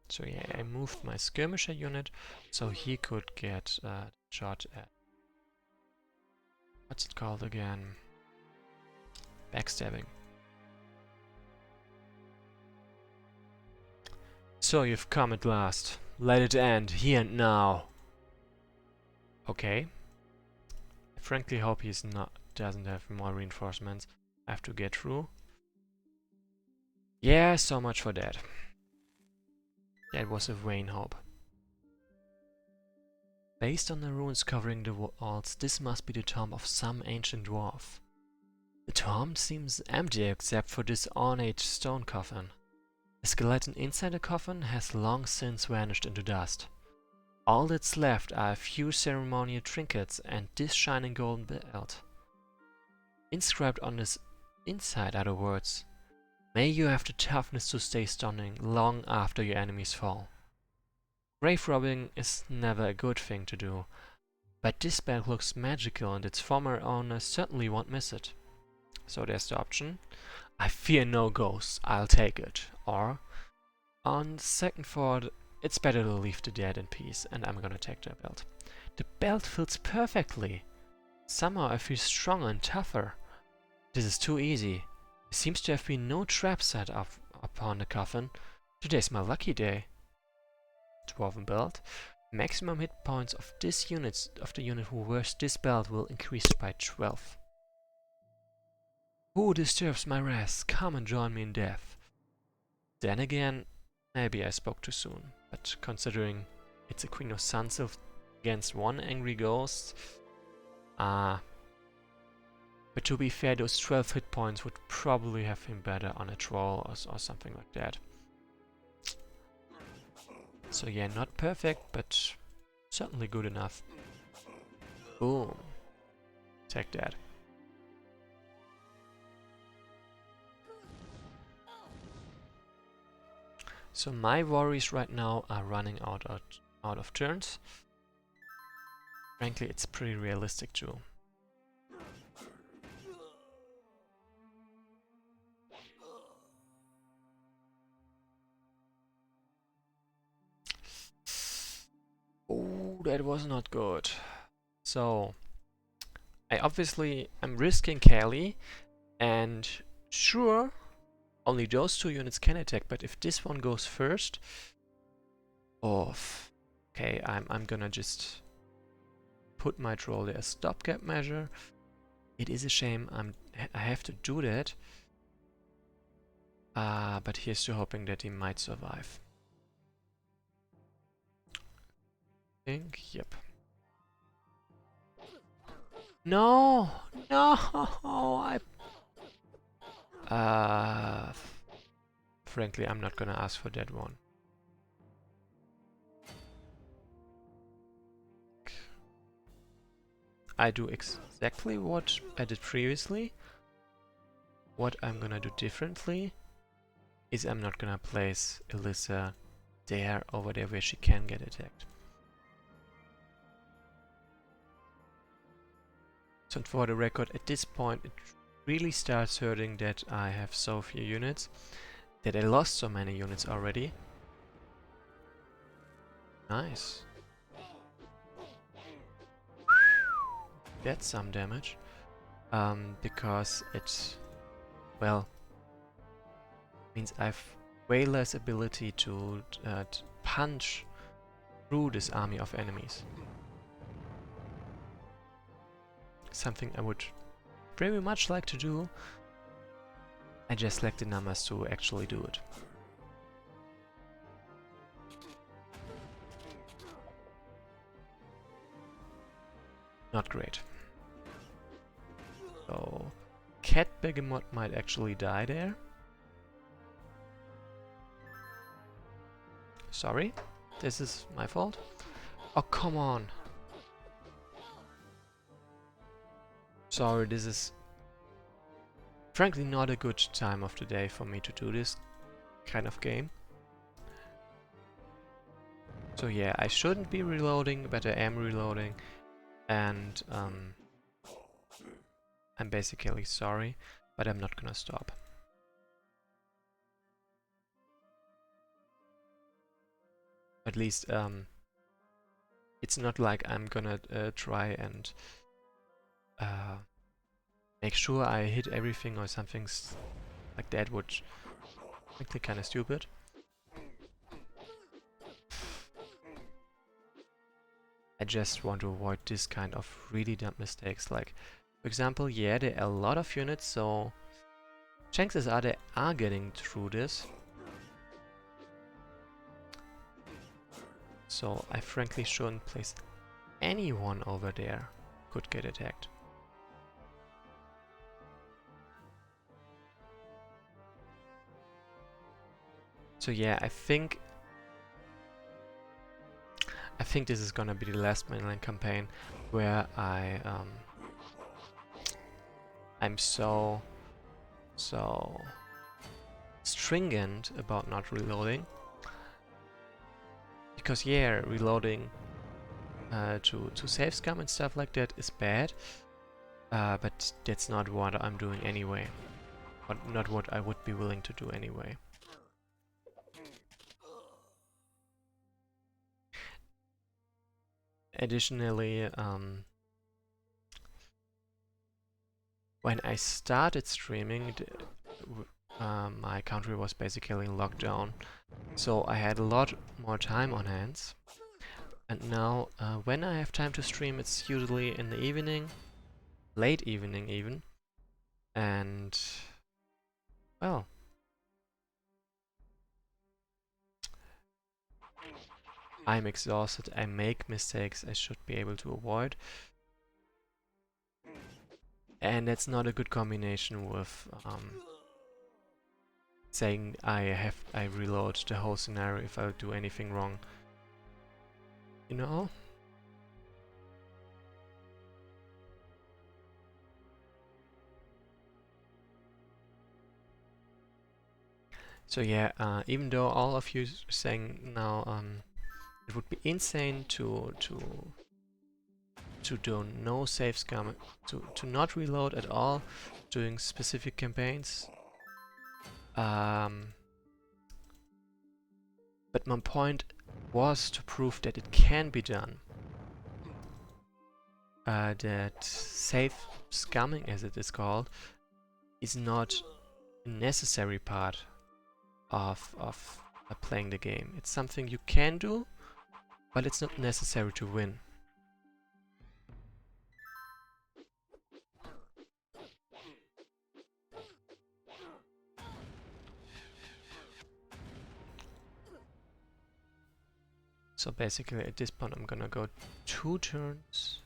So yeah, I moved my skirmisher unit so he could get shot at... What's it called again? Backstabbing. So you've come at last. Let it end, here and now. Okay. I frankly hope he's doesn't have more reinforcements. I have to get through. Yeah, so much for that. That was a vain hope. Based on the ruins covering the walls, this must be the tomb of some ancient dwarf. The tomb seems empty except for this ornate stone coffin. The skeleton inside the coffin has long since vanished into dust. All that's left are a few ceremonial trinkets and this shining golden belt. Inscribed on this inside are the words, "May you have the toughness to stay standing long after your enemies fall." Grave robbing is never a good thing to do, but this belt looks magical and its former owner certainly won't miss it. So there's the option. I fear no ghosts, I'll take it. Or, on second thought, it's better to leave the dead in peace, and I'm gonna take the belt. The belt fits perfectly. Somehow I feel stronger and tougher. This is too easy. There seems to have been no trap set up upon the coffin. Today's my lucky day. Dwarven belt. Maximum hit points of the unit who wears this belt will increase by 12. Who disturbs my rest? Come and join me in death. Then again, maybe I spoke too soon, but considering it's a Queen of Suns against one angry ghost, but to be fair, those 12 hit points would probably have been better on a troll or something like that. So yeah, not perfect, but certainly good enough. Boom. Take that. So my worries right now are running out of turns. Frankly, it's pretty realistic too. Oh, that was not good. So, I'm risking Kelly, and sure, only those two units can attack, but if this one goes first... Okay, I'm gonna just put my troll there as stopgap measure. It is a shame I have to do that. But here's to hoping that he might survive. Yep. No! No! Frankly, I'm not gonna ask for that one. I do exactly what I did previously. What I'm gonna do differently is I'm not gonna place Alyssa over there where she can get attacked. So for the record, at this point it really starts hurting that I have so few units, that I lost so many units already. Nice. That's some damage. Because it, well, means I've way less ability to punch through this army of enemies. Something I would very much like to do. I just lack the numbers to actually do it. Not great. So, Cat Behemoth might actually die there. Sorry, this is my fault. Oh, come on. Sorry, this is frankly not a good time of the day for me to do this kind of game. So yeah, I shouldn't be reloading, but I am reloading. And I'm basically sorry, but I'm not gonna stop. At least it's not like I'm gonna try and make sure I hit everything or something like that, would make it kind of stupid. I just want to avoid this kind of really dumb mistakes. Like, for example, yeah, there are a lot of units, so chances are they are getting through this. So I frankly shouldn't place anyone over there could get attacked. So yeah, I think this is gonna be the last mainland campaign where I'm so stringent about not reloading. Because yeah, reloading to save scum and stuff like that is bad, but that's not what I'm doing anyway. Not what I would be willing to do anyway. Additionally, when I started streaming, my country was basically in lockdown, so I had a lot more time on hands. And now, when I have time to stream, it's usually in the evening, late evening even, and well, I'm exhausted, I make mistakes I should be able to avoid. And that's not a good combination with saying I reload the whole scenario if I do anything wrong. You know? So yeah, even though all of you are saying now it would be insane to do no save scum, to not reload at all during specific campaigns. But my point was to prove that it can be done. That save scumming, as it is called, is not a necessary part of playing the game. It's something you can do, but it's not necessary to win. So basically at this point I'm gonna go 2 turns.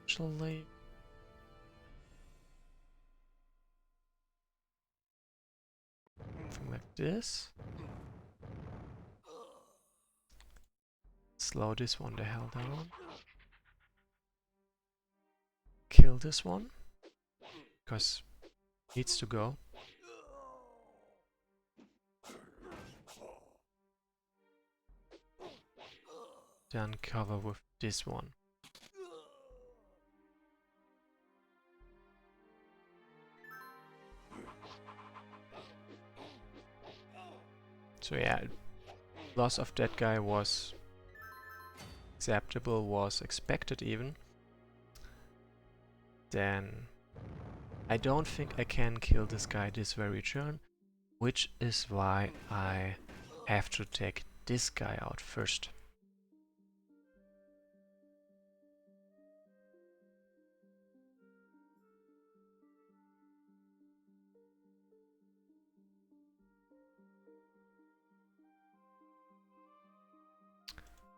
Actually, something like this. Slow this one the hell down. Kill this one, because it needs to go. Then cover with this one. So yeah, loss of that guy was acceptable, was expected even. Then I don't think I can kill this guy this very turn, which is why I have to take this guy out first.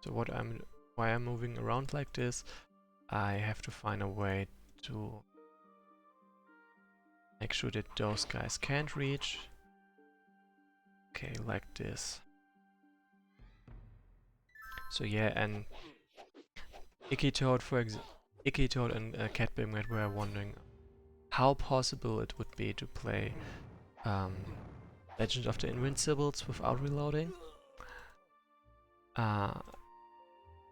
So why I'm moving around like this, I have to find a way to make sure that those guys can't reach. Okay, like this. So yeah, and Icky Toad and Catbimgat were wondering how possible it would be to play Legend of the Invincibles without reloading.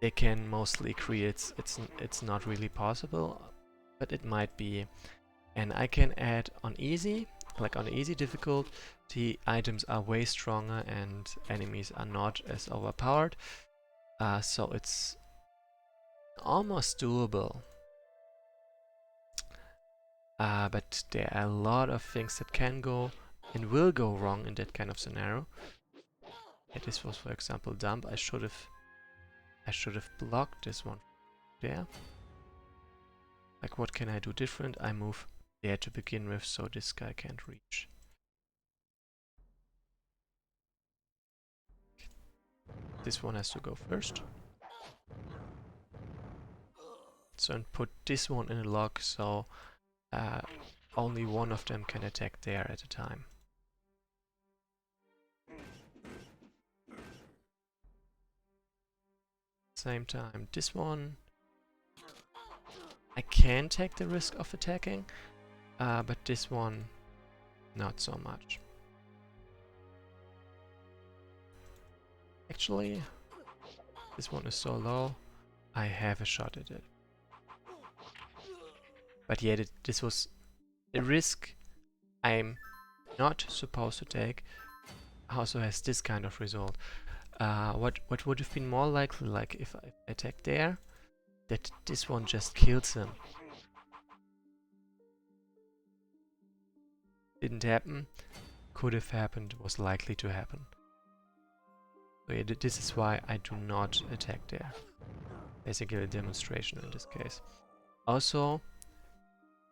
They can mostly agree it's not really possible, but it might be. And I can add on easy, like on easy difficulty, items are way stronger and enemies are not as overpowered. So it's almost doable. But there are a lot of things that can go and will go wrong in that kind of scenario. Yeah, this was, for example, dump. I should have blocked this one there. Like, what can I do different? I move there to begin with, so this guy can't reach. This one has to go first. So, and put this one in a lock, so only one of them can attack there at a time. Same time, this one I can take the risk of attacking, but this one not so much. Actually, this one is so low, I have a shot at it. But yeah, this was a risk I'm not supposed to take. Also has this kind of result. What would have been more likely, like if I attack there, that this one just kills him. Didn't happen. Could have happened. Was likely to happen. So yeah, this is why I do not attack there. Basically a demonstration in this case. Also,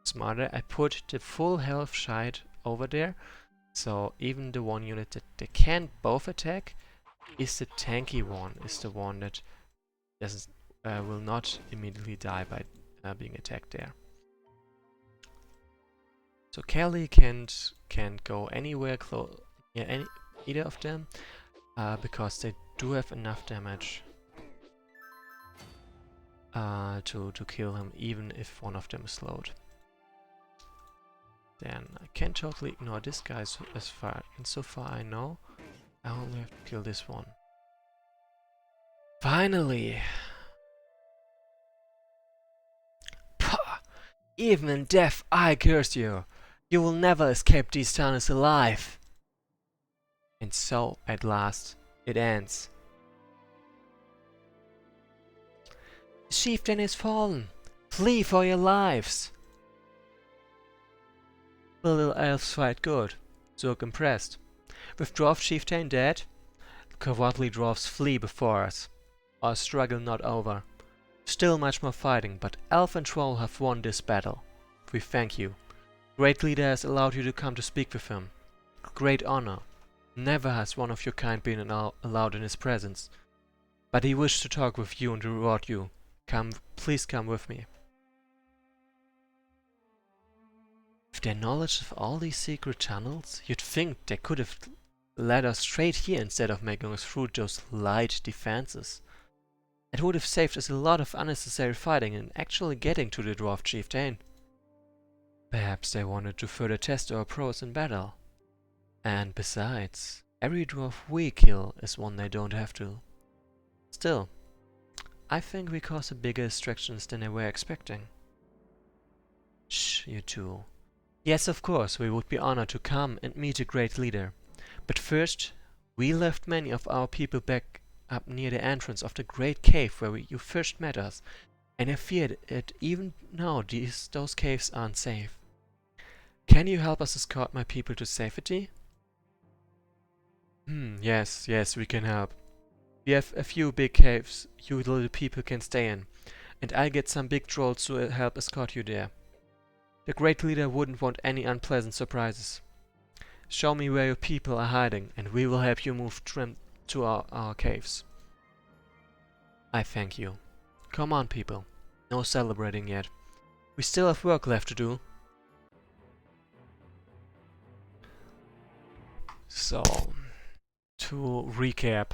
smarter, I put the full health Scheid over there. So even the one unit that they can both attack is the tanky one, is the one that doesn't will not immediately die by being attacked there. So Kelly can't go anywhere close near either of them because they do have enough damage to kill him, even if one of them is slowed. Then I can totally ignore this guy so far I know. I only have to kill this one. Finally! Pah! Even in death I curse you! You will never escape these tunnels alive! And so, at last, it ends. The chieftain is fallen! Flee for your lives! The little elves fight good. Zurg impressed. With dwarf chieftain dead, cowardly dwarfs flee before us. Our struggle not over. Still much more fighting, but elf and troll have won this battle. We thank you. Great leader has allowed you to come to speak with him. Great honor. Never has one of your kind been allowed in his presence. But he wished to talk with you and reward you. Please come with me. With their knowledge of all these secret tunnels, you'd think they could have led us straight here instead of making us through those light defenses. It would have saved us a lot of unnecessary fighting and actually getting to the dwarf chieftain. Perhaps they wanted to further test our prowess in battle. And besides, every dwarf we kill is one they don't have to. Still, I think we caused bigger distractions than they were expecting. Shh, you two. Yes, of course, we would be honored to come and meet a great leader. But first, we left many of our people back up near the entrance of the great cave where you first met us, and I feared that even now those caves aren't safe. Can you help us escort my people to safety? Yes, we can help. We have a few big caves you little people can stay in, and I'll get some big trolls to help escort you there. The great leader wouldn't want any unpleasant surprises. Show me where your people are hiding, and we will help you move them to our caves. I thank you. Come on, people. No celebrating yet. We still have work left to do. So, to recap.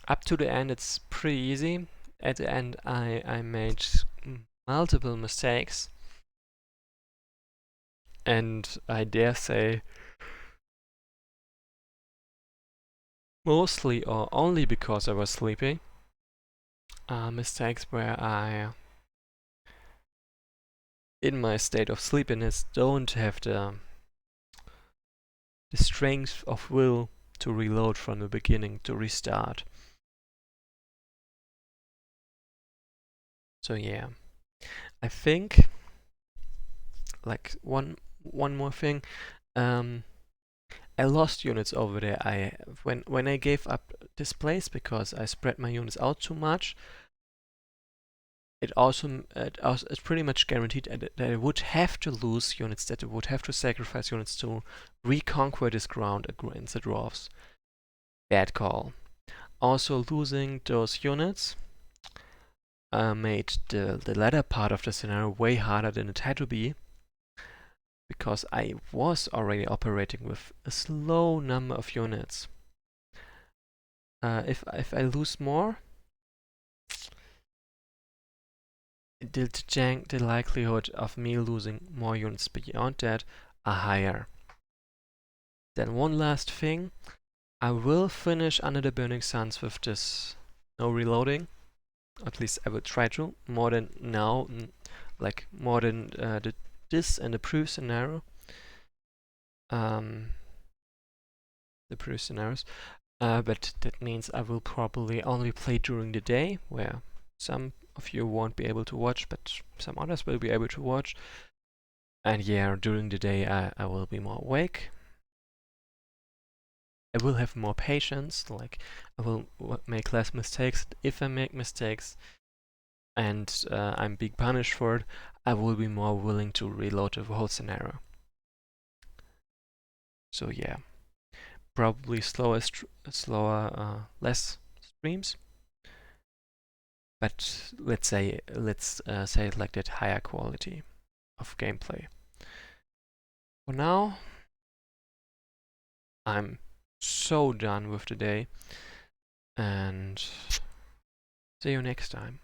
Up to the end it's pretty easy. At the end I made multiple mistakes. And I dare say mostly or only because I was sleepy. Mistakes where I in my state of sleepiness don't have the strength of will to reload from the beginning, to restart. So yeah, I think like one more thing. I lost units over there. When I gave up this place because I spread my units out too much, it's pretty much guaranteed that I would have to lose units, that I would have to sacrifice units to reconquer this ground against the dwarves. Bad call. Also, losing those units made the latter part of the scenario way harder than it had to be, because I was already operating with a slow number of units. If I lose more, the likelihood of me losing more units beyond that are higher. Then one last thing, I will finish Under the Burning Suns with this no reloading. At least I will try to, more than now, like more than this and the previous scenario. The previous scenarios. But that means I will probably only play during the day, where some of you won't be able to watch, but some others will be able to watch. And yeah, during the day I will be more awake. I will have more patience, like I will make less mistakes. If I make mistakes and I'm being punished for it, I will be more willing to reload the whole scenario. So yeah, probably less streams. But let's say it like that, higher quality of gameplay. For now, I'm so done with the day, and see you next time.